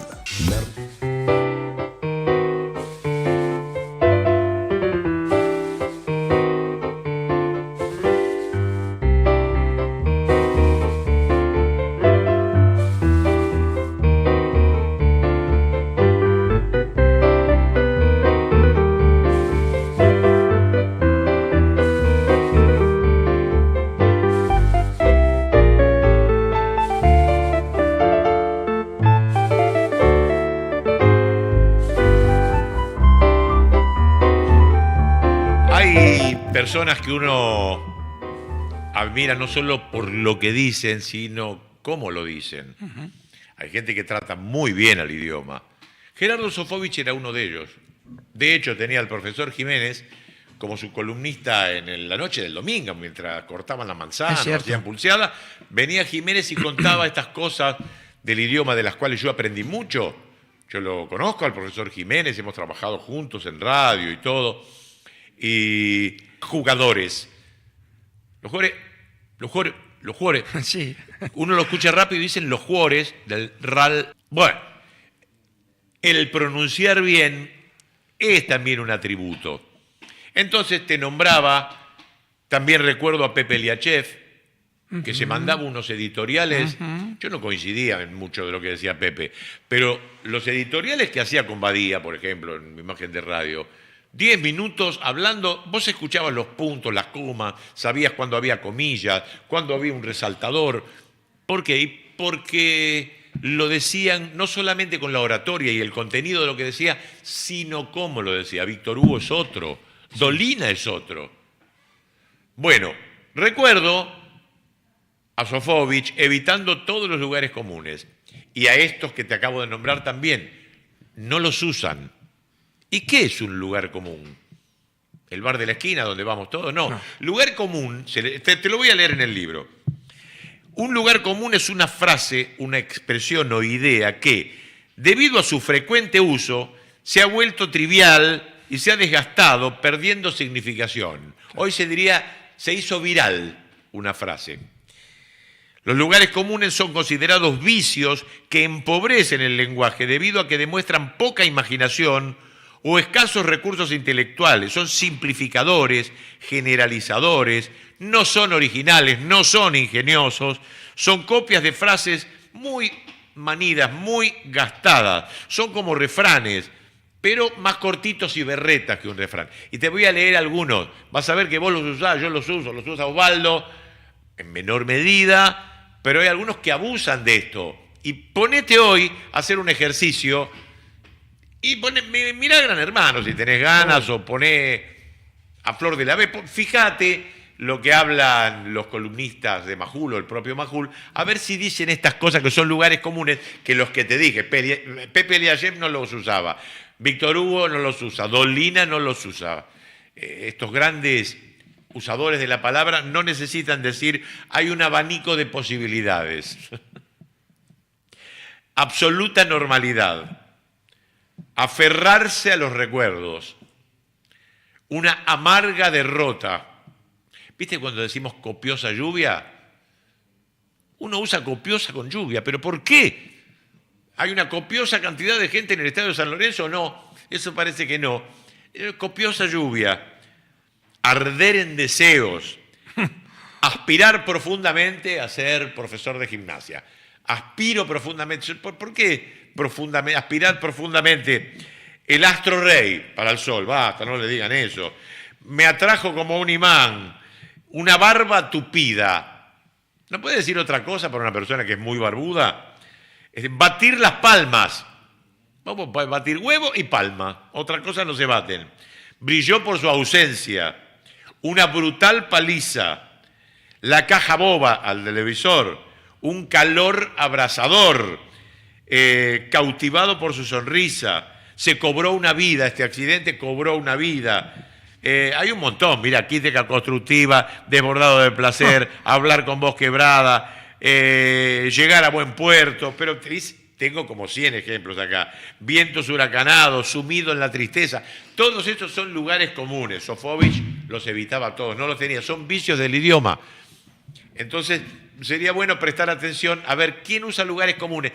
Personas que uno admira no solo por lo que dicen, sino cómo lo dicen. Hay gente que trata muy bien al idioma. Gerardo Sofovich era uno de ellos. De hecho, tenía al profesor Jiménez como su columnista en la noche del domingo, mientras cortaban la manzana, hacían pulseada. Venía Jiménez y contaba estas cosas del idioma de las cuales yo aprendí mucho. Yo lo conozco al profesor Jiménez, hemos trabajado juntos en radio y todo. Y jugadores. Los jugadores. Sí. Uno lo escucha rápido y dicen los jugadores del RAL. Bueno, el pronunciar bien es también un atributo. Entonces te nombraba, también recuerdo a Pepe Liachev, que se mandaba unos editoriales. Yo no coincidía en mucho de lo que decía Pepe, pero los editoriales que hacía con Badía, por ejemplo, en Imagen de Radio, 10 minutos hablando, vos escuchabas los puntos, las comas, sabías cuándo había comillas, cuándo había un resaltador. ¿Por qué? Porque lo decían no solamente con la oratoria y el contenido de lo que decía, sino cómo lo decía. Víctor Hugo es otro, Dolina es otro. Bueno, recuerdo a Sofovich evitando todos los lugares comunes. Y a estos que te acabo de nombrar también, no los usan. ¿Y qué es un lugar común? ¿El bar de la esquina donde vamos todos? No. Lugar común, te lo voy a leer en el libro. Un lugar común es una frase, una expresión o idea que, debido a su frecuente uso, se ha vuelto trivial y se ha desgastado perdiendo significación. Hoy se diría, se hizo viral una frase. Los lugares comunes son considerados vicios que empobrecen el lenguaje debido a que demuestran poca imaginación o escasos recursos intelectuales. Son simplificadores, generalizadores, no son originales, no son ingeniosos, son copias de frases muy manidas, muy gastadas. Son como refranes, pero más cortitos y berretas que un refrán. Y te voy a leer algunos. Vas a ver que vos los usás, yo los usa Osvaldo, en menor medida, pero hay algunos que abusan de esto. Y ponete hoy a hacer un ejercicio y mirá Gran Hermano si tenés ganas, o poné a Flor de la B. Fíjate lo que hablan los columnistas de Majul o el propio Majul, a ver si dicen estas cosas que son lugares comunes, que los que te dije. Pepe Eliashev no los usaba, Víctor Hugo no los usa, Dolina no los usa. Estos grandes usadores de la palabra no necesitan decir, hay un abanico de posibilidades. Absoluta normalidad, aferrarse a los recuerdos, una amarga derrota. ¿Viste cuando decimos copiosa lluvia? Uno usa copiosa con lluvia, ¿pero por qué? ¿Hay una copiosa cantidad de gente en el estadio de San Lorenzo o no? Eso parece que no. Copiosa lluvia. Arder en deseos, aspirar profundamente a ser profesor de gimnasia. Aspiro profundamente. ¿Por qué profundamente? Aspirar profundamente. El astro rey para el sol, basta, no le digan eso. Me atrajo como un imán, una barba tupida. ¿No puede decir otra cosa para una persona que es muy barbuda? Batir las palmas. Vamos a batir huevo y palma. Otra cosa no se baten. Brilló por su ausencia. Una brutal paliza, la caja boba al televisor, un calor abrasador, cautivado por su sonrisa, se cobró una vida, este accidente cobró una vida. Hay un montón, mira, crítica constructiva, desbordado de placer, hablar con voz quebrada, llegar a buen puerto, pero tengo como 100 ejemplos acá. Vientos huracanados, sumido en la tristeza. Todos estos son lugares comunes. Sofovich los evitaba todos, no los tenía. Son vicios del idioma. Entonces, sería bueno prestar atención a ver quién usa lugares comunes.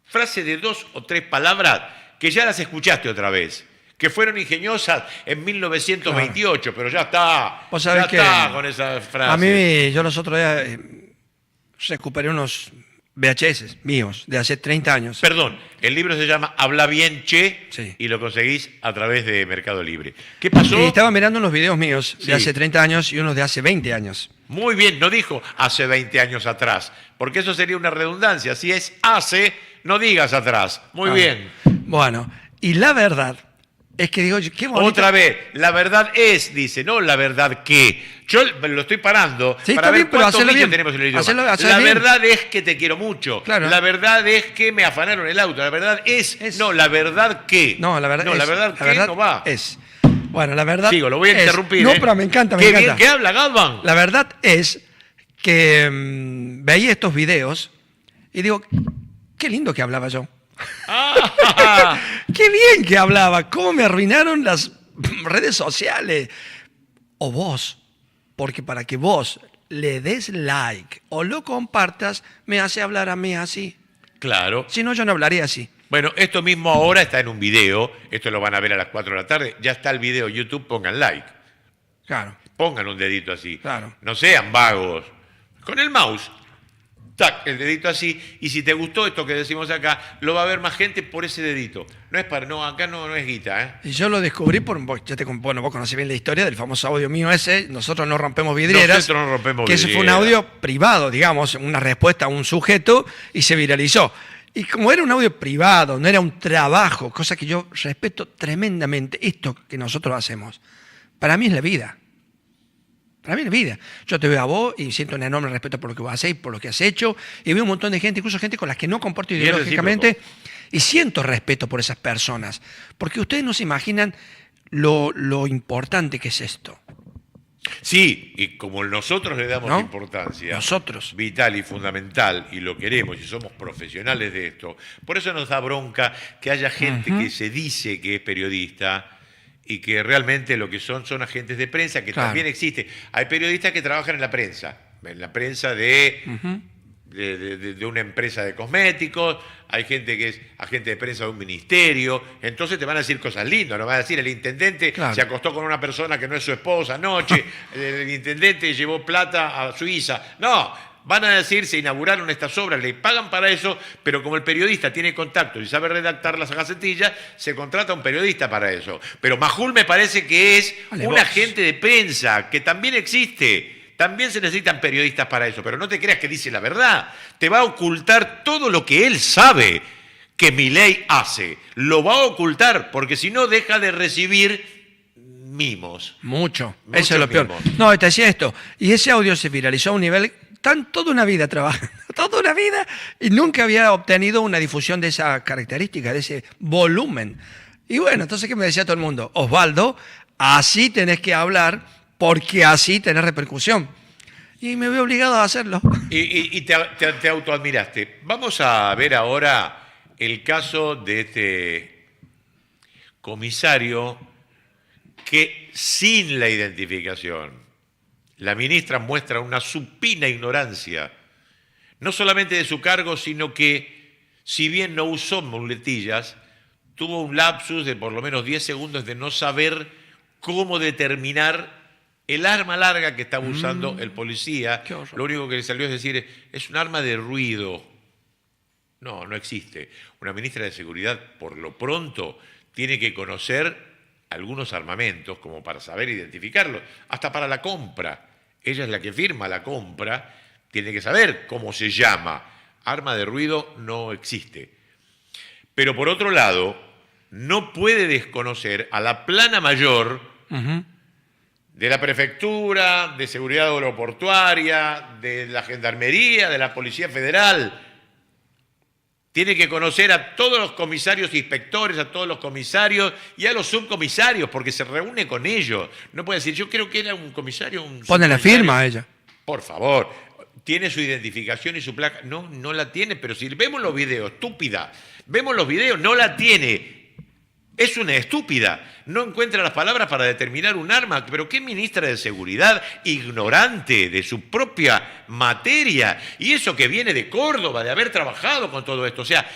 Frase de 2 o 3 palabras que ya las escuchaste otra vez, que fueron ingeniosas en 1928, claro. Pero ya está. ¿Vos sabés ya está con esa frase. A mí, yo los otros días recuperé unos VHS míos de hace 30 años. Perdón, el libro se llama Habla bien, che, sí. Y lo conseguís a través de Mercado Libre. ¿Qué pasó? Estaba mirando unos videos míos de hace 30 años y unos de hace 20 años. Muy bien, no dijo hace 20 años atrás, porque eso sería una redundancia. Si es hace, no digas atrás. Muy bien. Bueno, y la verdad es que digo, qué bonito. Otra vez, la verdad es, dice, no la verdad que. Yo lo estoy parando para ver cuántos vicios tenemos en el idioma. La verdad es que te quiero mucho. Claro. La verdad es que me afanaron el auto. La verdad es. No, la verdad que. No, la verdad no, la verdad que no va. Es. Bueno, la verdad. Sigo, lo voy a interrumpir. No, pero me encanta, me encanta. Bien que habla, Galvan. La verdad es que veía estos videos y digo, qué lindo que hablaba yo. Qué bien que hablaba. Cómo me arruinaron las redes sociales. O vos. Porque para que vos le des like o lo compartas, me hace hablar a mí así. Claro. Si no, yo no hablaría así. Bueno, esto mismo ahora está en un video. Esto lo van a ver a las 4 de la tarde. Ya está el video en YouTube, pongan like. Claro. Pongan un dedito así. Claro. No sean vagos. Con el mouse. Tac, el dedito así, y si te gustó esto que decimos acá, lo va a ver más gente por ese dedito. No es para, no, acá no es guita, ¿eh? Y yo lo descubrí por, vos conocés bien la historia del famoso audio mío ese, nosotros no rompemos vidrieras. Nosotros no rompemos vidrieras. Que ese fue un audio privado, digamos, una respuesta a un sujeto, y se viralizó. Y como era un audio privado, no era un trabajo, cosa que yo respeto tremendamente, esto que nosotros hacemos, para mí es la vida. Para mí es vida. Yo te veo a vos y siento un enorme respeto por lo que vos hacés, por lo que has hecho, y veo un montón de gente, incluso gente con las que no comparto ideológicamente, y siento respeto por esas personas, porque ustedes no se imaginan lo importante que es esto. Sí, y como nosotros le damos importancia, nosotros, vital y fundamental, y lo queremos, y somos profesionales de esto, por eso nos da bronca que haya gente que se dice que es periodista y que realmente lo que son agentes de prensa, que también existe. Hay periodistas que trabajan en la prensa de una empresa de cosméticos, hay gente que es agente de prensa de un ministerio, entonces te van a decir cosas lindas, no van a decir el intendente se acostó con una persona que no es su esposa anoche, el intendente llevó plata a Suiza, no, van a decir se inauguraron estas obras, le pagan para eso, pero como el periodista tiene contacto y sabe redactar las gacetillas, se contrata a un periodista para eso. Pero Majul me parece que es un agente de prensa, que también existe. También se necesitan periodistas para eso, pero no te creas que dice la verdad. Te va a ocultar todo lo que él sabe que Milei hace. Lo va a ocultar, porque si no deja de recibir mimos. Mucho. Eso es lo peor. No, te decía esto. Y ese audio se viralizó a un nivel... Están toda una vida trabajando, toda una vida, y nunca había obtenido una difusión de esa característica, de ese volumen. Y bueno, entonces, ¿qué me decía todo el mundo? Osvaldo, así tenés que hablar... porque así tenés repercusión. Y me veo obligado a hacerlo. Y te autoadmiraste. Vamos a ver ahora el caso de este comisario que sin la identificación, la ministra muestra una supina ignorancia, no solamente de su cargo, sino que, si bien no usó muletillas, tuvo un lapsus de por lo menos 10 segundos de no saber cómo determinar el arma larga que estaba usando el policía. Lo único que le salió es decir, es un arma de ruido. No, no existe. Una ministra de Seguridad, por lo pronto, tiene que conocer algunos armamentos como para saber identificarlos, hasta para la compra. Ella es la que firma la compra, tiene que saber cómo se llama. Arma de ruido no existe. Pero por otro lado, no puede desconocer a la plana mayor de la Prefectura, de Seguridad Aeroportuaria, de la Gendarmería, de la Policía Federal. Tiene que conocer a todos los comisarios e inspectores, a todos los comisarios y a los subcomisarios, porque se reúne con ellos. No puede decir, yo creo que era un comisario... Pone la firma a ella. Por favor, tiene su identificación y su placa. No, no la tiene, pero si vemos los videos, estúpida, vemos los videos, no la tiene. Es una estúpida, no encuentra las palabras para determinar un arma, pero qué ministra de Seguridad ignorante de su propia materia, y eso que viene de Córdoba, de haber trabajado con todo esto, o sea,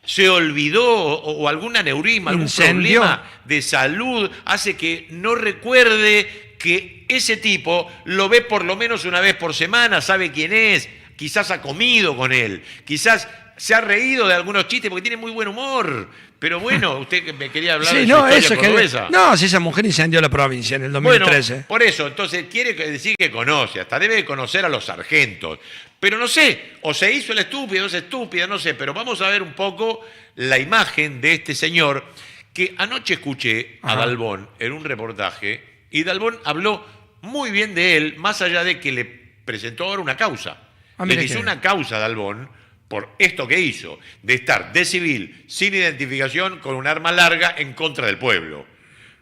se olvidó o algún aneurisma, algún problema de salud hace que no recuerde que ese tipo lo ve por lo menos una vez por semana, sabe quién es, quizás ha comido con él, quizás se ha reído de algunos chistes porque tiene muy buen humor. Pero bueno, usted me quería hablar de su historia cordobesa. No, si esa mujer incendió la provincia en el 2013. Bueno, por eso, entonces quiere decir que conoce, hasta debe conocer a los sargentos. Pero no sé, o se hizo el estúpido, o es estúpida, no sé, pero vamos a ver un poco la imagen de este señor que anoche escuché a Dalbón en un reportaje y Dalbón habló muy bien de él, más allá de que le presentó ahora una causa. Le hizo una causa a Dalbón por esto que hizo, de estar de civil, sin identificación, con un arma larga en contra del pueblo.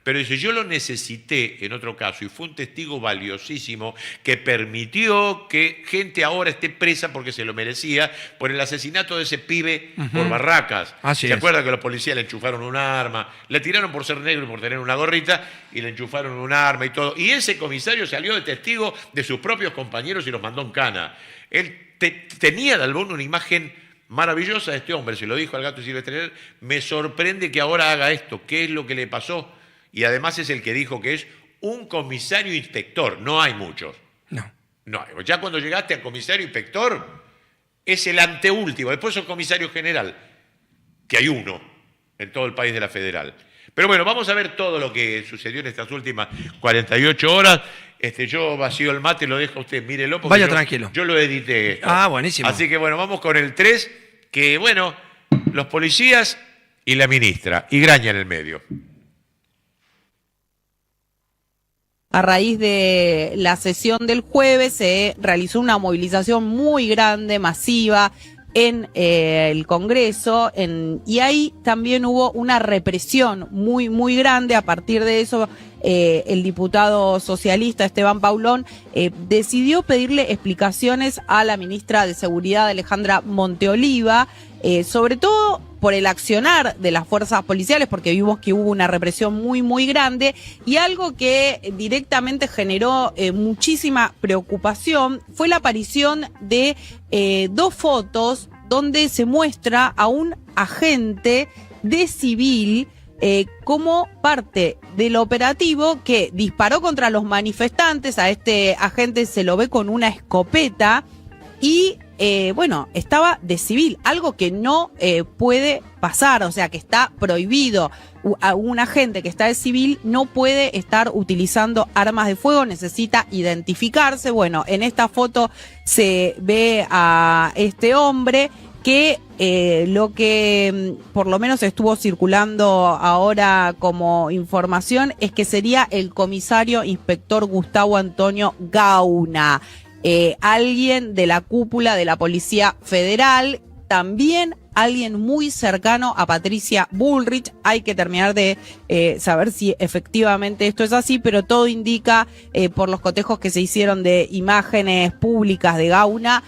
Pero dice, yo lo necesité en otro caso y fue un testigo valiosísimo que permitió que gente ahora esté presa porque se lo merecía por el asesinato de ese pibe por Barracas. ¿Se acuerda que los policías le enchufaron un arma? Le tiraron por ser negro y por tener una gorrita y le enchufaron un arma y todo. Y ese comisario salió de testigo de sus propios compañeros y los mandó en cana. Él tenía Dalbón una imagen maravillosa de este hombre, se lo dijo al Gato Silvestre, me sorprende que ahora haga esto, ¿qué es lo que le pasó? Y además es el que dijo que es un comisario inspector, no hay muchos. No, ya cuando llegaste a comisario inspector, es el anteúltimo, después es comisario general, que hay uno en todo el país de la Federal. Pero bueno, vamos a ver todo lo que sucedió en estas últimas 48 horas. Yo vacío el mate, lo dejo a usted, mírelo. Porque vaya tranquilo. Yo lo edité esto. Buenísimo. Así que bueno, vamos con el 3, que bueno, los policías y la ministra, y Graña en el medio. A raíz de la sesión del jueves se realizó una movilización muy grande, masiva, en el Congreso, y ahí también hubo una represión muy, muy grande. A partir de eso, el diputado socialista Esteban Paulón decidió pedirle explicaciones a la ministra de Seguridad, Alejandra Monteoliva, sobre todo por el accionar de las fuerzas policiales, porque vimos que hubo una represión muy, muy grande, y algo que directamente generó muchísima preocupación fue la aparición de 2 fotos donde se muestra a un agente de civil como parte del operativo que disparó contra los manifestantes. A este agente se lo ve con una escopeta y bueno, estaba de civil, algo que no puede pasar, o sea que está prohibido. A un agente que está de civil no puede estar utilizando armas de fuego, necesita identificarse. Bueno, en esta foto se ve a este hombre que lo que por lo menos estuvo circulando ahora como información es que sería el comisario inspector Gustavo Antonio Gauna, alguien de la cúpula de la Policía Federal, también alguien muy cercano a Patricia Bullrich. Hay que terminar de saber si efectivamente esto es así, pero todo indica por los cotejos que se hicieron de imágenes públicas de Gauna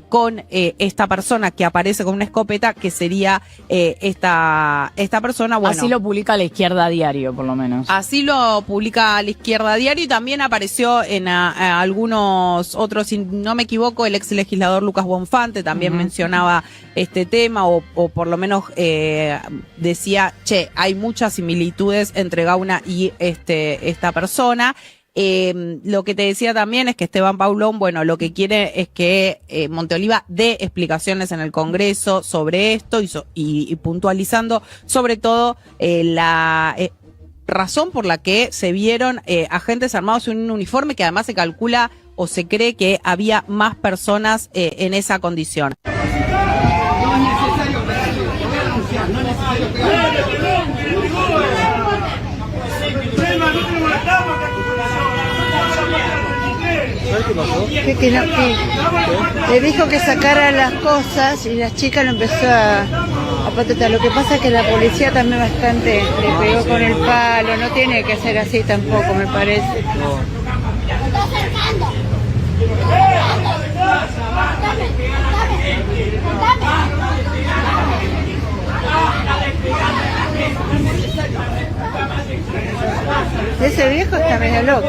con esta persona que aparece con una escopeta, que sería esta persona. Bueno, así lo publica La Izquierda Diario, por lo menos. Así lo publica La Izquierda Diario, y también apareció en algunos otros, si no me equivoco, el ex legislador Lucas Bonfante también mencionaba este tema, o por lo menos decía, hay muchas similitudes entre Gauna y esta persona. Lo que te decía también es que Esteban Paulón, bueno, lo que quiere es que Monteoliva dé explicaciones en el Congreso sobre esto y puntualizando sobre todo la razón por la que se vieron agentes armados en un uniforme, que además se calcula o se cree que había más personas en esa condición. Le dijo que sacara las cosas y la chica lo empezó a patetar. Lo que pasa es que la policía también bastante le pegó con el palo, no tiene que ser así tampoco, me parece. Ese viejo está medio loco.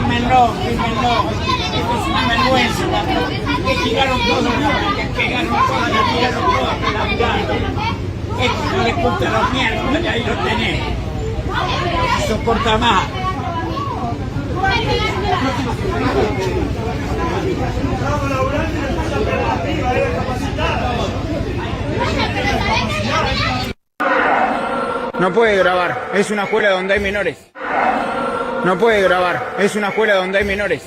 Fírmenlo. Esto es una vergüenza. Que tiraron todo, esto no le gusta a los mierdos, y ahí lo tenés. No soporta más. No puede grabar, es una escuela donde hay menores. No puede grabar, es una escuela donde hay menores.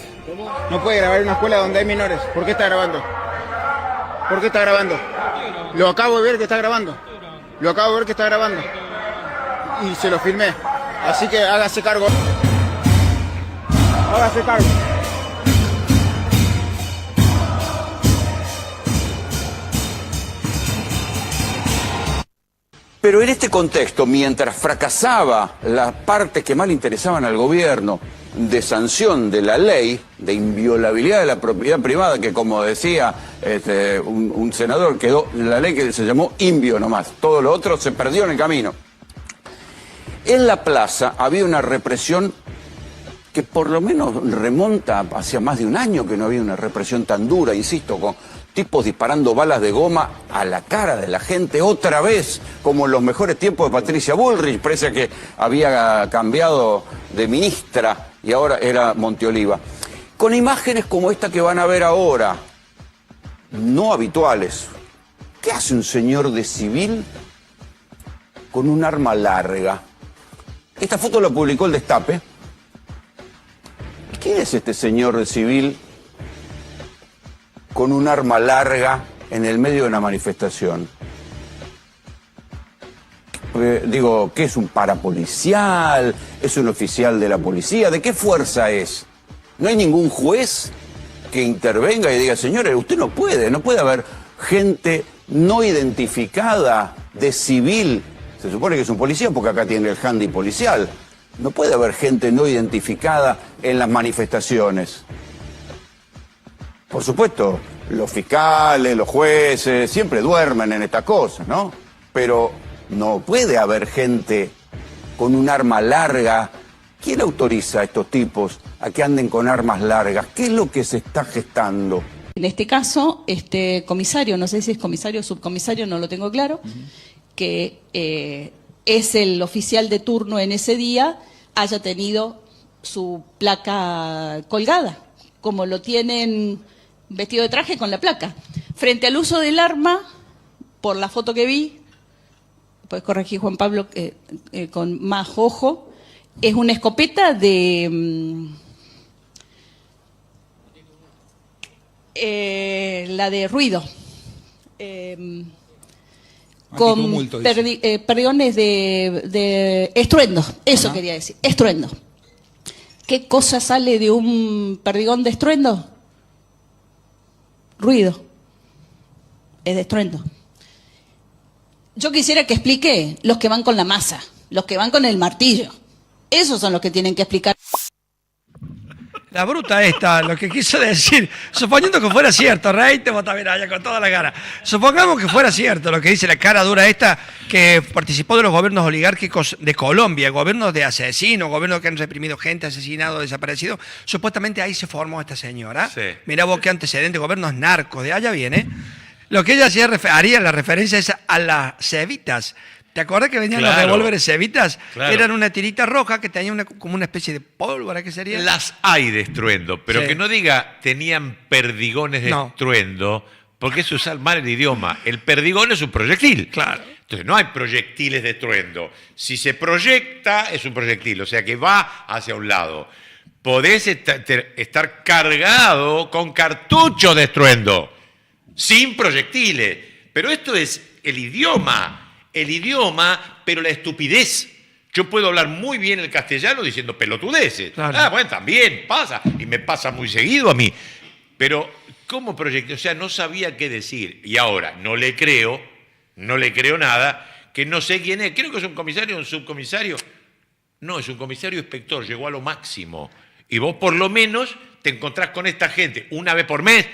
No puede grabar en una escuela donde hay menores. ¿Por qué está grabando? ¿Por qué está grabando? Lo acabo de ver que está grabando. Lo acabo de ver que está grabando. Y se lo filmé. Así que hágase cargo. Hágase cargo. Pero en este contexto, mientras fracasaba las partes que más le interesaban al gobierno de sanción de la ley, de inviolabilidad de la propiedad privada, que como decía un senador, quedó la ley que se llamó invio nomás, todo lo otro se perdió en el camino. En la plaza había una represión que por lo menos remonta hacia más de un año que no había una represión tan dura, insisto, con tipos disparando balas de goma a la cara de la gente, otra vez, como en los mejores tiempos de Patricia Bullrich, parece que había cambiado de ministra y ahora era Monteoliva. Con imágenes como esta que van a ver ahora, no habituales. ¿Qué hace un señor de civil con un arma larga? Esta foto la publicó El Destape. ¿quién es este señor civil con un arma larga en el medio de una manifestación? Digo, ¿qué es un parapolicial? ¿Es un oficial de la policía? ¿De qué fuerza es? ¿No hay ningún juez que intervenga y diga, señores, usted no puede haber gente no identificada de civil? Se supone que es un policía porque acá tiene el handy policial. No puede haber gente no identificada en las manifestaciones. Por supuesto, los fiscales, los jueces, siempre duermen en estas cosas, ¿no? Pero no puede haber gente con un arma larga. ¿Quién autoriza a estos tipos a que anden con armas largas? ¿Qué es lo que se está gestando? En este caso, este comisario, no sé si es comisario o subcomisario, no lo tengo claro, que es el oficial de turno en ese día, haya tenido su placa colgada, como lo tienen vestido de traje con la placa. Frente al uso del arma, por la foto que vi, puedes corregir Juan Pablo con más ojo, es una escopeta de la de ruido, con perdigones de estruendo, eso quería decir, estruendo. ¿Qué cosa sale de un perdigón de estruendo? Ruido, es de estruendo. Yo quisiera que explique los que van con la masa, los que van con el martillo. Esos son los que tienen que explicar. La bruta esta, lo que quiso decir, suponiendo que fuera cierto, reíte vos también allá con toda la cara. Supongamos que fuera cierto lo que dice la cara dura esta, que participó de los gobiernos oligárquicos de Colombia, gobiernos de asesinos, gobiernos que han reprimido gente, asesinado, desaparecido. Supuestamente ahí se formó esta señora. Sí. Mirá vos qué antecedente, gobiernos narcos, de allá viene. Lo que ella haría la referencia es a las cevitas. ¿Te acuerdas que venían los revólveres cevitas? Claro. Eran una tirita roja que tenía como una especie de pólvora, ¿qué sería? Las hay de estruendo, pero que no diga tenían perdigones de estruendo, porque eso es usar mal el idioma. El perdigón es un proyectil. Claro. Entonces no hay proyectiles de estruendo. Si se proyecta, es un proyectil, o sea que va hacia un lado. Podés estar cargado con cartucho de estruendo, sin proyectiles. Pero esto es el idioma, pero la estupidez. Yo puedo hablar muy bien el castellano diciendo pelotudeces. Claro. Ah, bueno, también pasa, y me pasa muy seguido a mí. Pero, ¿cómo proyecté? O sea, no sabía qué decir. Y ahora, no le creo nada, que no sé quién es. Creo que es un comisario o un subcomisario. No, es un comisario inspector, llegó a lo máximo. Y vos por lo menos te encontrás con esta gente una vez por mes,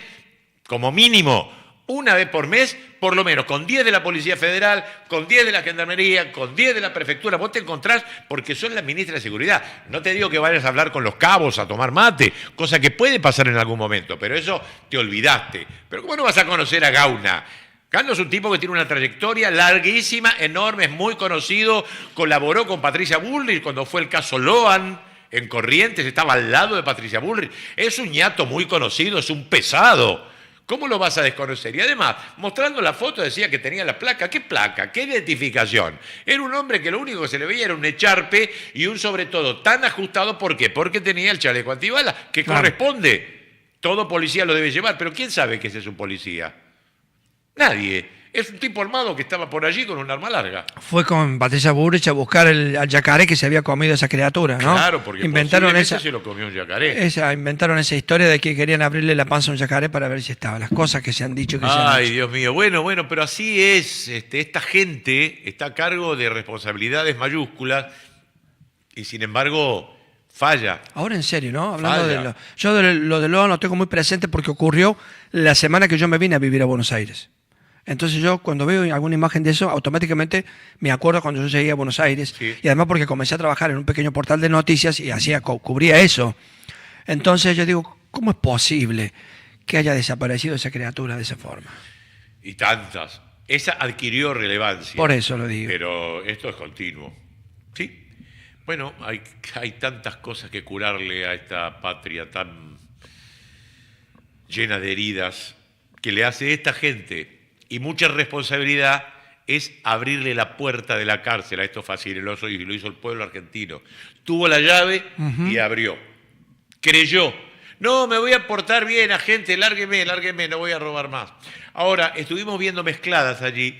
como mínimo, una vez por mes, por lo menos, con 10 de la Policía Federal, con 10 de la Gendarmería, con 10 de la Prefectura. Vos te encontrás porque son las ministras de Seguridad. No te digo que vayas a hablar con los cabos, a tomar mate, cosa que puede pasar en algún momento, pero eso te olvidaste. Pero ¿cómo no vas a conocer a Gauna? Gauna es un tipo que tiene una trayectoria larguísima, enorme, es muy conocido, colaboró con Patricia Bullrich cuando fue el caso Loan en Corrientes, estaba al lado de Patricia Bullrich. Es un ñato muy conocido, es un pesado. ¿Cómo lo vas a desconocer? Y además, mostrando la foto decía que tenía la placa. ¿Qué placa? ¿Qué identificación? Era un hombre que lo único que se le veía era un echarpe y un sobre todo tan ajustado. ¿Por qué? Porque tenía el chaleco antibalas, que corresponde. Todo policía lo debe llevar, pero ¿quién sabe que ese es un policía? Nadie. Es un tipo armado que estaba por allí con un arma larga. Fue con Patricia Bullrich a buscar al yacaré que se había comido esa criatura, ¿no? Claro, porque inventaron se lo comió un yacaré. Inventaron esa historia de que querían abrirle la panza a un yacaré para ver si estaba. Las cosas que se han dicho que se han hecho. Ay, Dios mío. Bueno, pero así es. Esta gente está a cargo de responsabilidades mayúsculas y sin embargo falla. Ahora en serio, ¿no? Hablando de yo de lo de Loan lo tengo muy presente porque ocurrió la semana que yo me vine a vivir a Buenos Aires. Entonces yo cuando veo alguna imagen de eso, automáticamente me acuerdo cuando yo llegué a Buenos Aires. Sí. Y además porque comencé a trabajar en un pequeño portal de noticias y cubría eso. Entonces yo digo, ¿cómo es posible que haya desaparecido esa criatura de esa forma? Y tantas. Esa adquirió relevancia. Por eso lo digo. Pero esto es continuo. ¿Sí? Bueno, hay tantas cosas que curarle a esta patria tan llena de heridas que le hace esta gente. Y mucha responsabilidad es abrirle la puerta de la cárcel a estos facinerosos, y lo hizo el pueblo argentino. Tuvo la llave y abrió. creyó, no, me voy a portar bien, agente, lárgueme, no voy a robar más. Ahora, estuvimos viendo mezcladas allí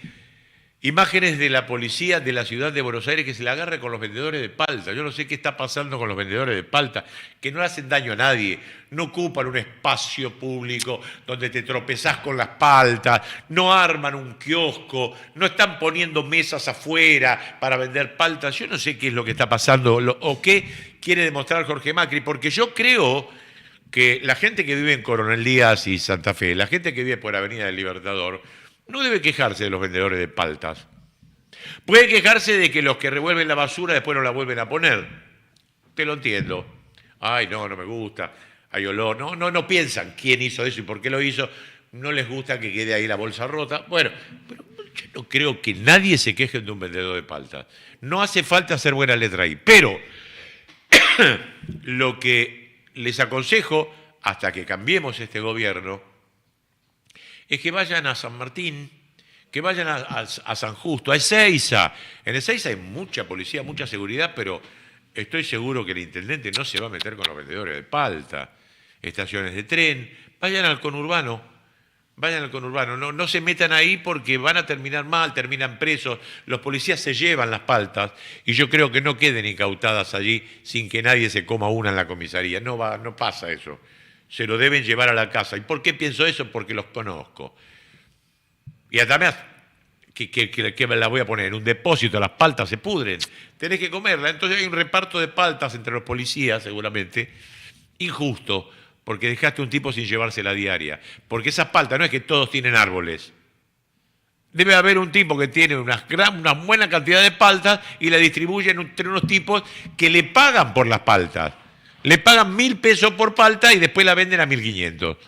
imágenes de la policía de la ciudad de Buenos Aires que se la agarra con los vendedores de palta. Yo no sé qué está pasando con los vendedores de palta, que no hacen daño a nadie, no ocupan un espacio público donde te tropezás con las paltas, no arman un kiosco, no están poniendo mesas afuera para vender paltas. Yo no sé qué es lo que está pasando o qué quiere demostrar Jorge Macri, porque yo creo que la gente que vive en Coronel Díaz y Santa Fe, la gente que vive por Avenida del Libertador, no debe quejarse de los vendedores de paltas. Puede quejarse de que los que revuelven la basura después no la vuelven a poner. Te lo entiendo. Ay, no me gusta. Hay olor. No piensan quién hizo eso y por qué lo hizo. No les gusta que quede ahí la bolsa rota. Bueno, pero yo no creo que nadie se queje de un vendedor de paltas. No hace falta hacer buena letra ahí. Pero lo que les aconsejo, hasta que cambiemos este gobierno, es que vayan a San Martín, que vayan a San Justo, a Ezeiza. En Ezeiza hay mucha policía, mucha seguridad, pero estoy seguro que el intendente no se va a meter con los vendedores de palta, estaciones de tren. Vayan al conurbano, no se metan ahí porque van a terminar mal, terminan presos, los policías se llevan las paltas y yo creo que no queden incautadas allí sin que nadie se coma una en la comisaría. No pasa eso. Se lo deben llevar a la casa. ¿Y por qué pienso eso? Porque los conozco. Y además, que la voy a poner en un depósito, las paltas se pudren, tenés que comerla. Entonces hay un reparto de paltas entre los policías, seguramente, injusto, porque dejaste a un tipo sin llevarse la diaria. Porque esas paltas no es que todos tienen árboles. Debe haber un tipo que tiene una buena cantidad de paltas y la distribuyen entre unos tipos que le pagan por las paltas. Le pagan 1.000 pesos por palta y después la venden a 1.500.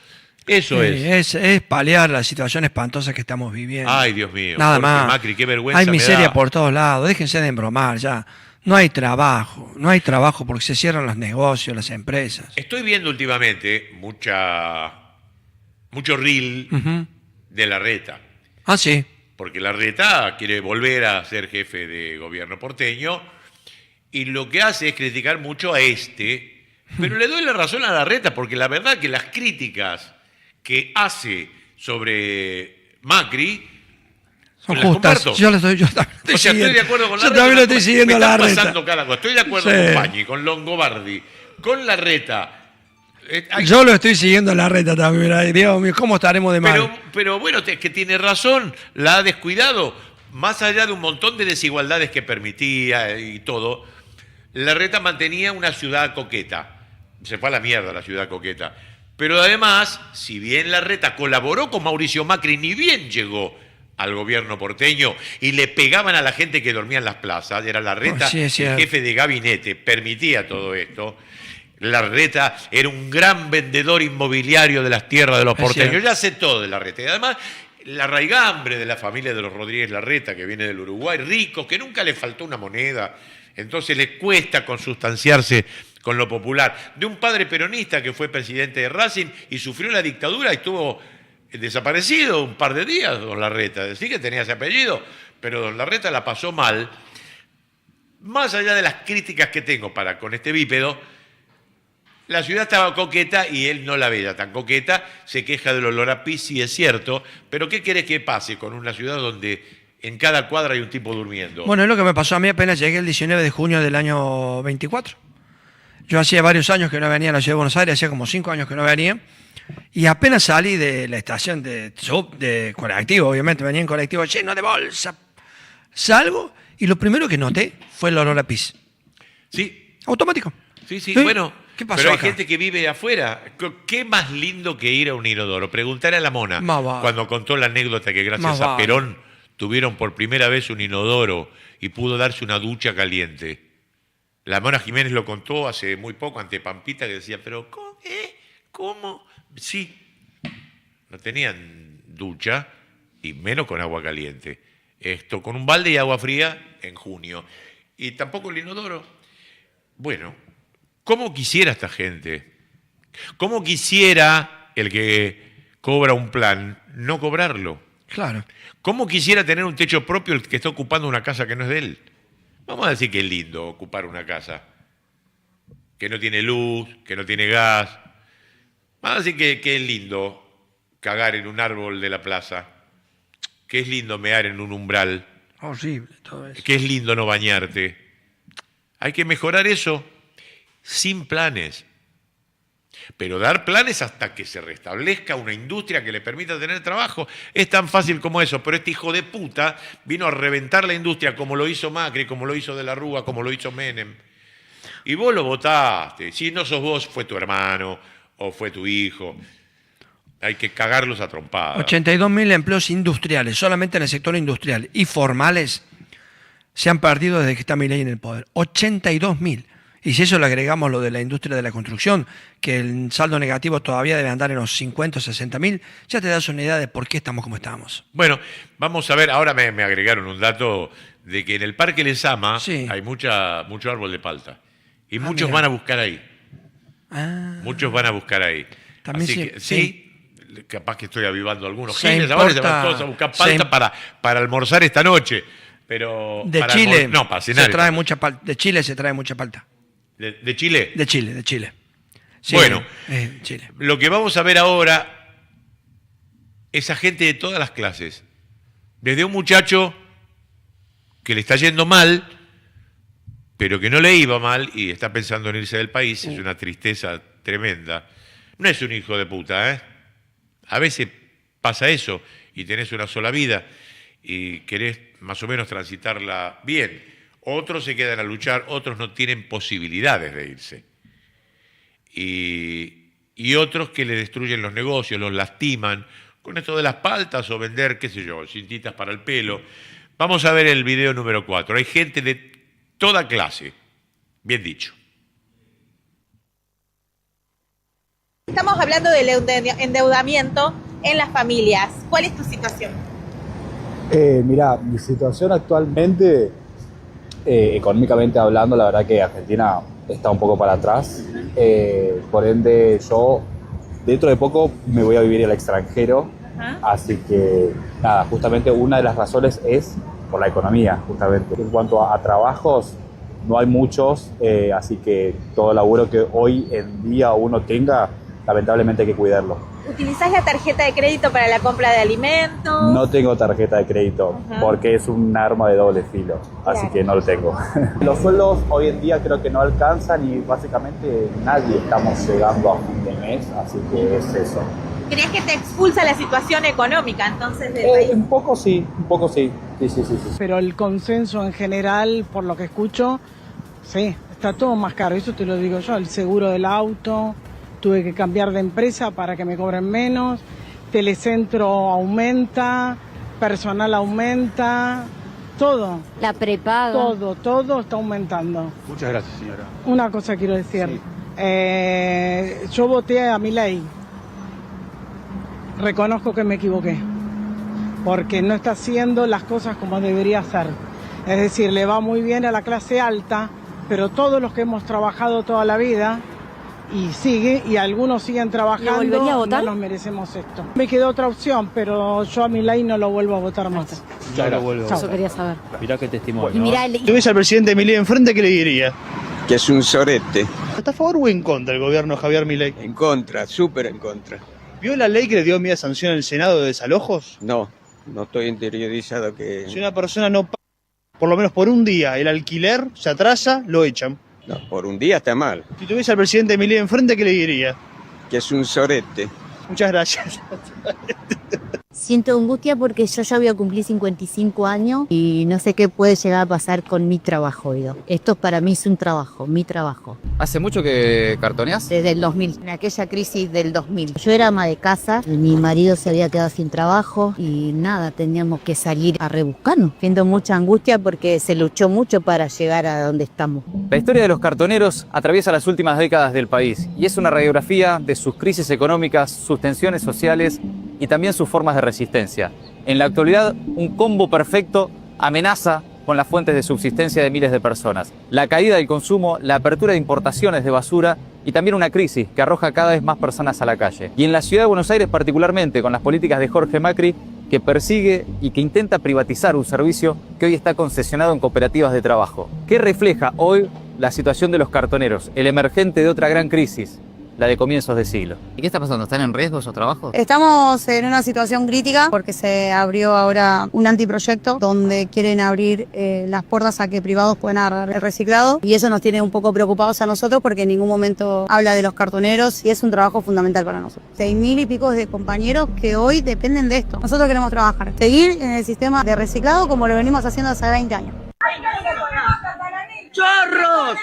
Eso es. Es paliar la situación espantosa que estamos viviendo. Ay, Dios mío. Nada Jorge más. Macri, qué vergüenza Hay me miseria da. por todos lados. Déjense de embromar ya. No hay trabajo porque se cierran los negocios, las empresas. Estoy viendo últimamente mucho reel de Larreta. Ah, sí. Porque Larreta quiere volver a ser jefe de gobierno porteño y lo que hace es criticar mucho a pero le doy la razón a Larreta porque la verdad que las críticas que hace sobre Macri Son las justas. comparto. Yo también estoy Estoy de acuerdo con Yo Larreta. también lo estoy siguiendo a me están Larreta. pasando cada cosa. Estoy de acuerdo Sí. con Pañi, con Longobardi, con Larreta. Yo lo estoy siguiendo a Larreta también. Ay, Dios mío, ¿cómo estaremos de mal? Pero bueno, es que tiene razón, la ha descuidado. Más allá de un montón de desigualdades que permitía y todo, Larreta mantenía una ciudad coqueta. Se fue a la mierda la ciudad coqueta. Pero además, si bien Larreta colaboró con Mauricio Macri, ni bien llegó al gobierno porteño y le pegaban a la gente que dormía en las plazas, era Larreta Sí, es el cierto. jefe de gabinete, permitía todo esto. Larreta era un gran vendedor inmobiliario de las tierras de los Es porteños. cierto. Ya sé todo de Larreta. Y además, la raigambre de la familia de los Rodríguez Larreta, que viene del Uruguay, ricos, que nunca le faltó una moneda. Entonces le cuesta consustanciarse con lo popular. De un padre peronista que fue presidente de Racing y sufrió la dictadura y estuvo desaparecido un par de días, don Larreta. Decía que tenía ese apellido, pero don Larreta la pasó mal. Más allá de las críticas que tengo con este bípedo, la ciudad estaba coqueta y él no la veía tan coqueta, se queja del olor a pis, sí es cierto, pero ¿qué querés que pase con una ciudad donde en cada cuadra hay un tipo durmiendo? Bueno, es lo que me pasó a mí apenas llegué el 19 de junio del año 24. Yo hacía varios años que no venía a la ciudad de Buenos Aires, hacía como 5 años que no venía, y apenas salí de la estación de colectivo, obviamente, venía en colectivo lleno de bolsa. Salgo y lo primero que noté fue el olor a pis. Sí. Automático. Sí, bueno, ¿qué pasó pero hay acá? gente que vive afuera. ¿Qué más lindo que ir a un inodoro? Preguntar a la Mona, Más vale. cuando contó la anécdota que Más gracias a vale. Perón tuvieron por primera vez un inodoro y pudo darse una ducha caliente. La Mona Jiménez lo contó hace muy poco ante Pampita, que decía, pero ¿cómo? ¿Cómo? Sí, no tenían ducha y menos con agua caliente. Esto, con un balde y agua fría en junio. Y tampoco el inodoro. Bueno, ¿cómo quisiera esta gente? ¿Cómo quisiera el que cobra un plan no cobrarlo? Claro. ¿Cómo quisiera tener un techo propio el que está ocupando una casa que no es de él? Vamos a decir que es lindo ocupar una casa. que no tiene luz, que no tiene gas. Así que es lindo cagar en un árbol de la plaza, que es lindo mear en un umbral, Horrible todo eso. que es lindo no bañarte. Hay que mejorar eso sin planes. Pero dar planes hasta que se restablezca una industria que le permita tener trabajo es tan fácil como eso. Pero este hijo de puta vino a reventar la industria como lo hizo Macri, como lo hizo De la Rúa, como lo hizo Menem. Y vos lo votaste. Si no sos vos, fue tu hermano o fue tu hijo. Hay que cagarlos a trompadas. 82.000 empleos industriales, solamente en el sector industrial y formales, se han perdido desde que está Milei en el poder. 82.000. Y si eso le agregamos lo de la industria de la construcción, que el saldo negativo todavía debe andar en los 50 o 60.000, ya te das una idea de por qué estamos como estamos. Bueno, vamos a ver, ahora me agregaron un dato de que en el Parque Lezama hay mucho árbol de palta. Y muchos mira. van a buscar ahí. Ah, Muchos van a buscar ahí. También Así sí, que, sí. capaz que estoy avivando algunos Se genes, ahora se van importa- todos a buscar palta para almorzar esta noche. Pero de para Chile, no, para cenar. se trae mucha palta. De Chile se trae mucha palta. ¿De Chile? De Chile. Sí, Bueno, Chile. lo que vamos a ver ahora es a gente de todas las clases. Desde un muchacho que le está yendo mal, pero que no le iba mal y está pensando en irse del país, es una tristeza tremenda. No es un hijo de puta, ¿eh? A veces pasa eso y tenés una sola vida y querés más o menos transitarla bien. Otros se quedan a luchar, otros no tienen posibilidades de irse. Y otros que le destruyen los negocios, los lastiman, con esto de las paltas o vender, qué sé yo, cintitas para el pelo. Vamos a ver el video número 4. Hay gente de toda clase, bien dicho. Estamos hablando del endeudamiento en las familias. ¿Cuál es tu situación? Mirá, mi situación actualmente, económicamente hablando, la verdad que Argentina está un poco para atrás. Por ende, yo dentro de poco me voy a vivir al extranjero. Así que, nada, justamente una de las razones es por la economía, justamente. En cuanto a trabajos, no hay muchos, así que todo laburo que hoy en día uno tenga, lamentablemente hay que cuidarlo. ¿Utilizás la tarjeta de crédito para la compra de alimentos? No tengo tarjeta de crédito porque es un arma de doble filo, así que no lo tengo. Los sueldos hoy en día creo que no alcanzan y básicamente nadie estamos llegando a fin de mes, así que es eso. ¿Crees que te expulsa la situación económica entonces del país? Un poco sí. Sí. Pero el consenso en general, por lo que escucho, sí, está todo más caro, eso te lo digo yo, el seguro del auto, tuve que cambiar de empresa para que me cobren menos, Telecentro aumenta, personal aumenta, todo. La prepaga. Todo está aumentando. Muchas gracias, señora. Una cosa quiero decir, yo voté a Milei, reconozco que me equivoqué, porque no está haciendo las cosas como debería hacer. Es decir, le va muy bien a la clase alta, pero todos los que hemos trabajado toda la vida y algunos siguen trabajando, volvería a votar? no nos merecemos esto. Me quedó otra opción, pero yo a Milei no lo vuelvo a votar más. Ya lo vuelvo. Chao. Eso quería saber. Mirá qué testimonio. Y mirá, Si tuviese al presidente Milei enfrente, ¿qué le diría? Que es un sorete. ¿Está a favor o en contra el gobierno de Javier Milei? En contra, súper en contra. ¿Vio la ley que le dio media sanción al Senado de desalojos? No estoy interiorizado que... Si una persona no paga, por lo menos por un día, el alquiler, se atrasa, lo echan. No, por un día está mal. Si tuviese al presidente Milei enfrente, ¿qué le diría? Que es un sorete. Muchas gracias. Siento angustia porque yo ya voy a cumplir 55 años y no sé qué puede llegar a pasar con mi trabajo. Digo. Esto para mí es un trabajo, mi trabajo. ¿Hace mucho que cartoneás? Desde el 2000, en aquella crisis del 2000. Yo era ama de casa, mi marido se había quedado sin trabajo y nada, teníamos que salir a rebuscarnos. Siento mucha angustia porque se luchó mucho para llegar a donde estamos. La historia de los cartoneros atraviesa las últimas décadas del país y es una radiografía de sus crisis económicas, sus tensiones sociales y también sus formas de resistencia. En la actualidad, un combo perfecto amenaza con las fuentes de subsistencia de miles de personas. La caída del consumo, la apertura de importaciones de basura y también una crisis que arroja cada vez más personas a la calle. Y en la ciudad de Buenos Aires particularmente, con las políticas de Jorge Macri, que persigue y que intenta privatizar un servicio que hoy está concesionado en cooperativas de trabajo. ¿Qué refleja hoy la situación de los cartoneros, el emergente de otra gran crisis, la de comienzos de siglo. ¿Y qué está pasando? ¿Están en riesgo esos trabajos? Estamos en una situación crítica porque se abrió ahora un antiproyecto donde quieren abrir las puertas a que privados puedan agarrar el reciclado y eso nos tiene un poco preocupados a nosotros porque en ningún momento habla de los cartoneros y es un trabajo fundamental para nosotros. 6.000 y pico de compañeros que hoy dependen de esto. Nosotros queremos trabajar, seguir en el sistema de reciclado como lo venimos haciendo hace 20 años. ¡Chorros!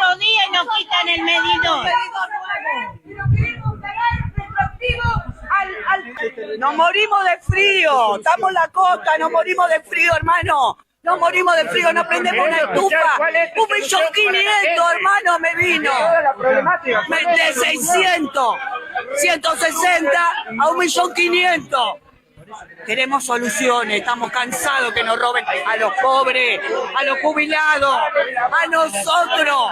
4 días y nos quitan el medidor. Nos morimos de frío, estamos en la costa, nos morimos de frío, hermano. Nos morimos de frío, no prendemos una estufa. 1.500.000, hermano, me vino. De 600, 160 a 1.500.000. Queremos soluciones, estamos cansados que nos roben a los pobres, a los jubilados, a nosotros.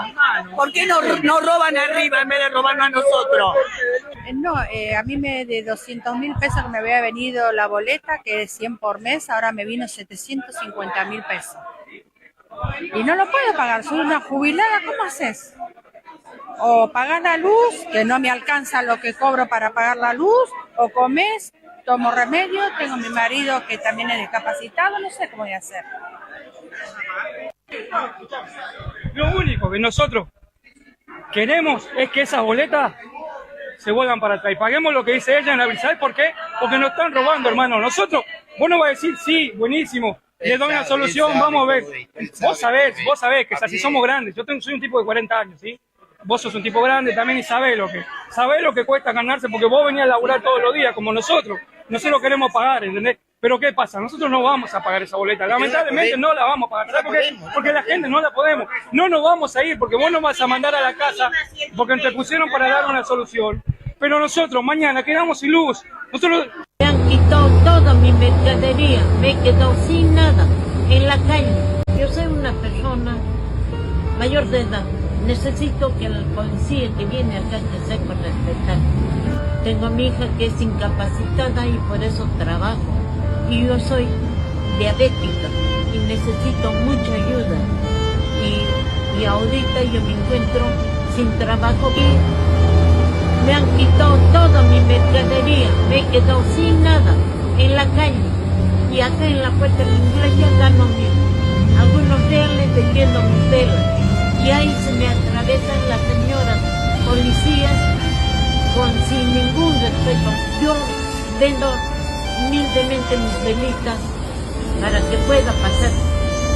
¿Por qué nos roban arriba en vez de robarnos a nosotros? No, a mí de 200.000 pesos que me había venido la boleta, que es 100 por mes, ahora me vino 750.000 pesos. Y no lo puedo pagar, soy una jubilada, ¿cómo haces? O pagar la luz, que no me alcanza lo que cobro para pagar la luz, o comes, tomo remedio, tengo a mi marido que también es discapacitado, no sé cómo voy a hacer. Lo único que nosotros queremos es que esas boletas se vuelvan para atrás y paguemos lo que dice ella en la ¿sabes por qué? Porque nos están robando, hermano. Nosotros, vos no vas a decir, sí, buenísimo, le doy una solución, vamos a ver. Vos sabés que si somos grandes, soy un tipo de 40 años, ¿sí? Vos sos un tipo grande también y sabés lo que cuesta ganarse, porque vos venís a laburar todos los días como nosotros. Nosotros queremos pagar, ¿entendés? Pero ¿qué pasa? Nosotros no vamos a pagar esa boleta. Lamentablemente no la vamos a pagar. ¿Sabes por qué? Porque la gente no la podemos. No nos vamos a ir porque vos nos vas a mandar a la casa porque te pusieron para dar una solución. Pero nosotros mañana quedamos sin luz. Nosotros... Me han quitado toda mi mercadería. Me he quedado sin nada en la calle. Yo soy una persona mayor de edad. Necesito que el policía que viene acá que sepa respetar. Tengo a mi hija que es incapacitada y por eso trabajo. Y yo soy diabética y necesito mucha ayuda. Y ahorita yo me encuentro sin trabajo y me han quitado toda mi mercadería. Me he quedado sin nada en la calle. Y acá en la puerta de la iglesia gano algunos reales vendiendo mis velas. Y ahí se me atravesan las señoras policías sin ningún respeto. Yo vendo humildemente mis velitas para que pueda pasar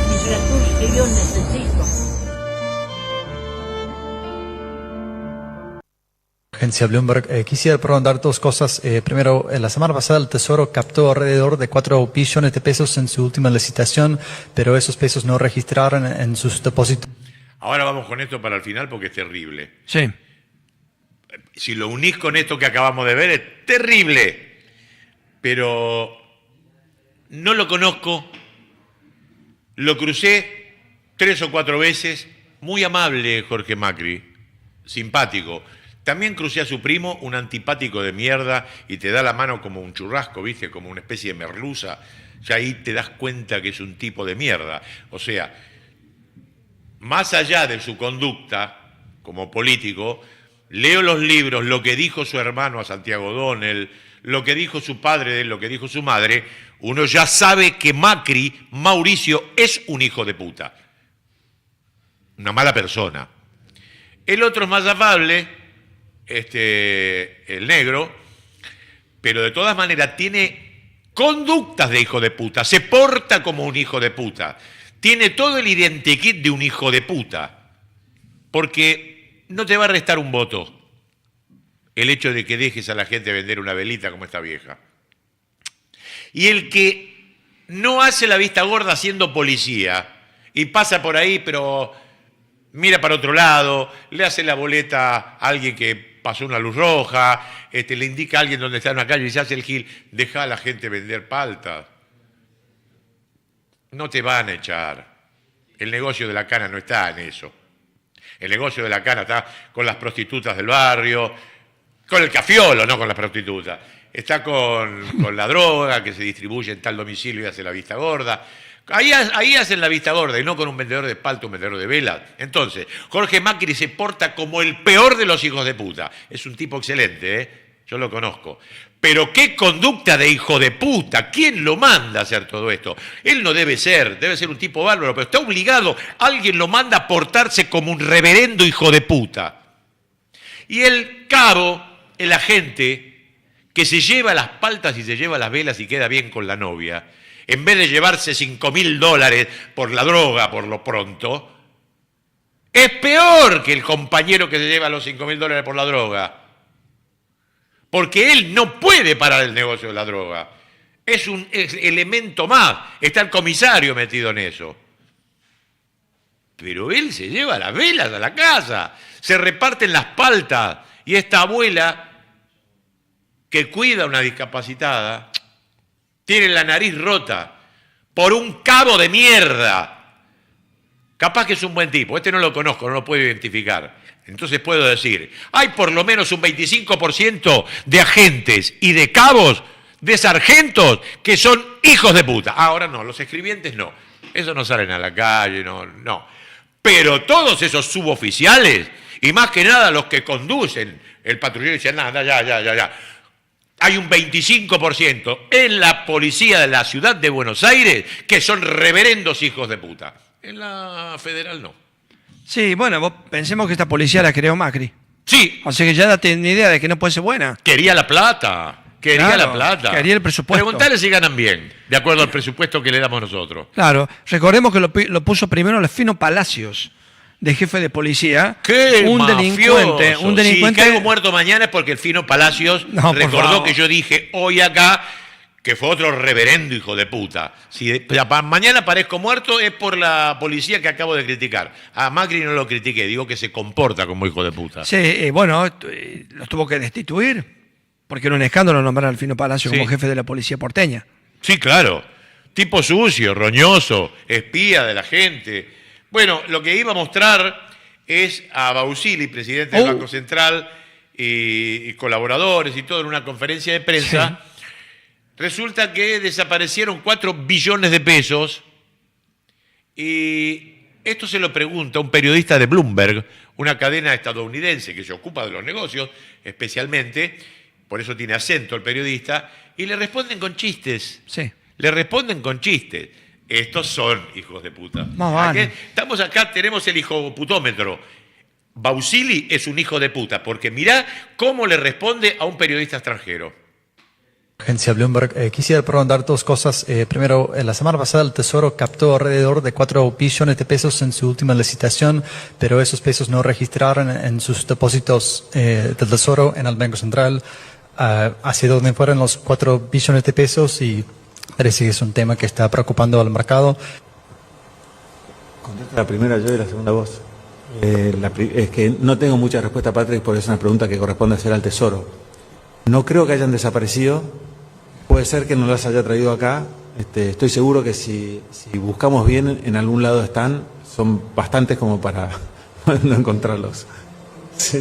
mis recursos que yo necesito. Agencia Bloomberg. Quisiera preguntar dos cosas. Primero, la semana pasada el Tesoro captó alrededor de 4 billones de pesos en su última licitación, pero esos pesos no registraron en sus depósitos. Ahora vamos con esto para el final porque es terrible. Sí. Si lo unís con esto que acabamos de ver, es terrible. Pero no lo conozco. Lo crucé 3 o 4 veces. Muy amable Jorge Macri. Simpático. También crucé a su primo, un antipático de mierda, y te da la mano como un churrasco, ¿viste? Como una especie de merluza. Ya ahí te das cuenta que es un tipo de mierda. O sea, más allá de su conducta como político, leo los libros, lo que dijo su hermano a Santiago Donel, lo que dijo su padre, lo que dijo su madre, uno ya sabe que Macri, Mauricio, es un hijo de puta. Una mala persona. El otro es más afable, el negro, pero de todas maneras tiene conductas de hijo de puta, se porta como un hijo de puta. Tiene todo el identikit de un hijo de puta, porque no te va a restar un voto el hecho de que dejes a la gente vender una velita como esta vieja. Y el que no hace la vista gorda siendo policía y pasa por ahí, pero mira para otro lado, le hace la boleta a alguien que pasó una luz roja, le indica a alguien dónde está en una calle y se hace el gil, deja a la gente vender paltas. No te van a echar. El negocio de la cana no está en eso. El negocio de la cana está con las prostitutas del barrio, con el cafiolo, no con las prostitutas. Está con la droga que se distribuye en tal domicilio y hace la vista gorda, Ahí hacen la vista gorda y no con un vendedor de espalda, un vendedor de velas. Entonces, Jorge Macri se porta como el peor de los hijos de puta. Es un tipo excelente, ¿eh? Yo lo conozco. Pero qué conducta de hijo de puta. ¿Quién lo manda a hacer todo esto? Él no debe ser un tipo bárbaro, pero está obligado. Alguien lo manda a portarse como un reverendo hijo de puta. Y el cabo, el agente, que se lleva las paltas y se lleva las velas y queda bien con la novia, en vez de llevarse $5.000 por la droga por lo pronto, es peor que el compañero que se lleva los $5.000 por la droga. Porque él no puede parar el negocio de la droga. Es un elemento más. Está el comisario metido en eso. Pero él se lleva las velas a la casa. Se reparten las paltas. Y esta abuela, que cuida a una discapacitada, tiene la nariz rota por un cabo de mierda. Capaz que es un buen tipo. Este no lo conozco, no lo puedo identificar. Entonces puedo decir, hay por lo menos un 25% de agentes y de cabos, de sargentos, que son hijos de puta. Ahora no, los escribientes no. Esos no salen a la calle, no. Pero todos esos suboficiales, y más que nada los que conducen el patrullero, dicen, nada, ya. Hay un 25% en la policía de la ciudad de Buenos Aires que son reverendos hijos de puta. En la federal no. Sí, bueno, vos pensemos que esta policía la creó Macri. Sí. O sea que ya date una idea de que no puede ser buena. Quería la plata. Quería el presupuesto. Preguntale si ganan bien, de acuerdo al presupuesto que le damos nosotros. Claro. Recordemos que lo puso primero Delfino Palacios, de jefe de policía. ¡Qué un mafioso! delincuente. Si caigo muerto mañana es porque el Fino Palacios recordó que yo dije hoy acá que fue otro reverendo hijo de puta. Si mañana parezco muerto es por la policía que acabo de criticar. A Macri no lo critiqué, digo que se comporta como hijo de puta. Sí, bueno, los tuvo que destituir, porque era un escándalo nombrar al Fino Palacio como jefe de la policía porteña. Sí, claro. Tipo sucio, roñoso, espía de la gente. Bueno, lo que iba a mostrar es a Bausili, presidente del Banco Central, y colaboradores y todo en una conferencia de prensa. Sí. Resulta que desaparecieron 4 billones de pesos y esto se lo pregunta un periodista de Bloomberg, una cadena estadounidense que se ocupa de los negocios especialmente, por eso tiene acento el periodista, y le responden con chistes. Sí. Le responden con chistes. Estos son hijos de puta. Vale. Estamos acá, tenemos el hijo putómetro. Bausili es un hijo de puta, porque mirá cómo le responde a un periodista extranjero. Agencia Bloomberg, quisiera preguntar 2 cosas. Primero, la semana pasada el Tesoro captó alrededor de 4 billones de pesos en su última licitación, pero esos pesos no registraron en sus depósitos del Tesoro en el Banco Central. ¿Hacia dónde fueron los 4 billones de pesos? Y parece que es un tema que está preocupando al mercado. Contesta la primera yo y la segunda vos. Es que no tengo mucha respuesta, Patrick, porque es una pregunta que corresponde hacer al Tesoro. No creo que hayan desaparecido. Puede ser que no las haya traído acá. Estoy seguro que si buscamos bien, en algún lado están. Son bastantes como para no encontrarlos. Sí.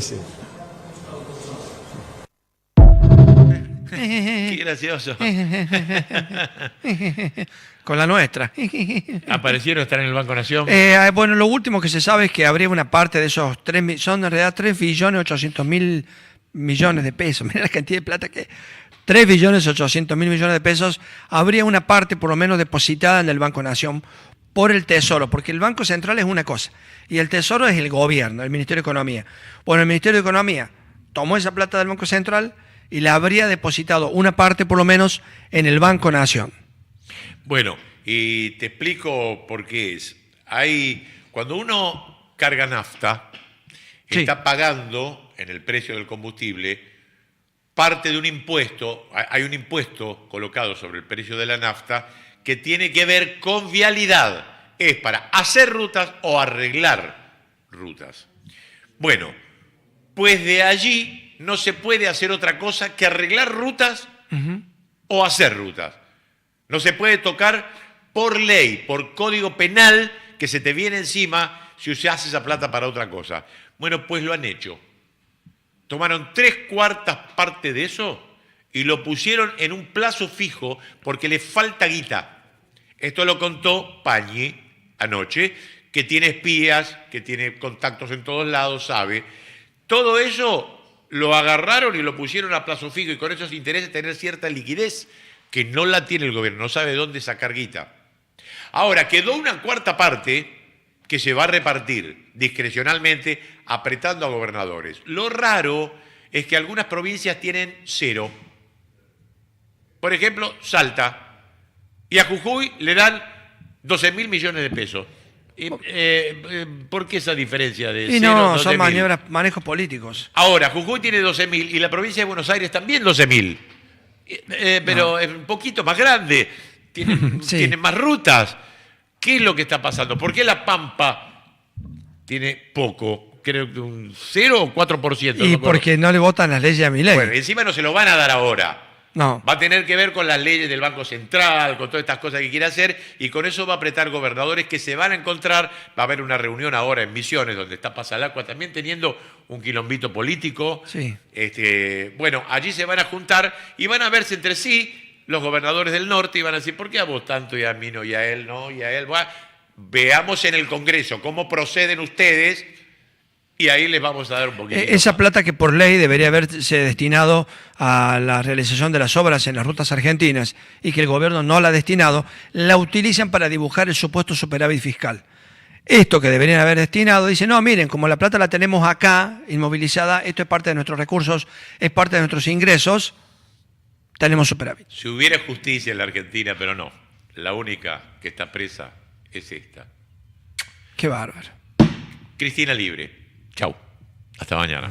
Qué gracioso. Con la nuestra. Aparecieron, están en el Banco Nación. Bueno, lo último que se sabe es que habría una parte de esos son en realidad 3.800.000 millones de pesos. Mira la cantidad de plata que 3.800.000 millones de pesos. Habría una parte por lo menos depositada en el Banco Nación por el Tesoro, porque el Banco Central es una cosa y el Tesoro es el gobierno, el Ministerio de Economía. Bueno, el Ministerio de Economía tomó esa plata del Banco Central y la habría depositado una parte por lo menos en el Banco Nación. Bueno, y te explico por qué es. Cuando uno carga nafta, está pagando en el precio del combustible parte de un impuesto. Hay un impuesto colocado sobre el precio de la nafta que tiene que ver con vialidad. Es para hacer rutas o arreglar rutas. Bueno, pues de allí no se puede hacer otra cosa que arreglar rutas o hacer rutas. No se puede tocar por ley, por código penal, que se te viene encima si usas esa plata para otra cosa. Bueno, pues lo han hecho. Tomaron 3/4 partes de eso y lo pusieron en un plazo fijo porque le falta guita. Esto lo contó Pañi anoche, que tiene espías, que tiene contactos en todos lados, sabe. Todo eso lo agarraron y lo pusieron a plazo fijo y con eso se interesa tener cierta liquidez que no la tiene el gobierno, no sabe dónde sacar guita. Ahora, quedó una cuarta parte que se va a repartir discrecionalmente apretando a gobernadores. Lo raro es que algunas provincias tienen 0. Por ejemplo, Salta. Y a Jujuy le dan 12.000 millones de pesos. ¿Por qué esa diferencia de 0 Y no, 12.000? son manejos políticos. Ahora, Jujuy tiene 12.000 y la provincia de Buenos Aires también 12.000. Pero es un poquito más grande. Tiene más rutas. ¿Qué es lo que está pasando? ¿Por qué La Pampa tiene poco? Creo que un 0 o 4%. Y porque no le votan las leyes a Milei. Bueno, encima no se lo van a dar ahora. No. Va a tener que ver con las leyes del Banco Central, con todas estas cosas que quiere hacer, y con eso va a apretar gobernadores que se van a encontrar. Va a haber una reunión ahora en Misiones, donde está Pasalacqua también teniendo un quilombito político. Sí. Bueno, allí se van a juntar y van a verse entre sí los gobernadores del norte y van a decir, ¿por qué a vos tanto y a mí no, y a él no, y a él? Bueno, veamos en el Congreso cómo proceden ustedes y ahí les vamos a dar un poquito. Esa plata que por ley debería haberse destinado a la realización de las obras en las rutas argentinas y que el gobierno no la ha destinado, la utilizan para dibujar el supuesto superávit fiscal. Esto que deberían haber destinado, dicen, no, miren, como la plata la tenemos acá, inmovilizada, esto es parte de nuestros recursos, es parte de nuestros ingresos, tenemos superávit. Si hubiera justicia en la Argentina, pero no. La única que está presa es esta. Qué bárbaro. Cristina libre. Chau. Hasta mañana.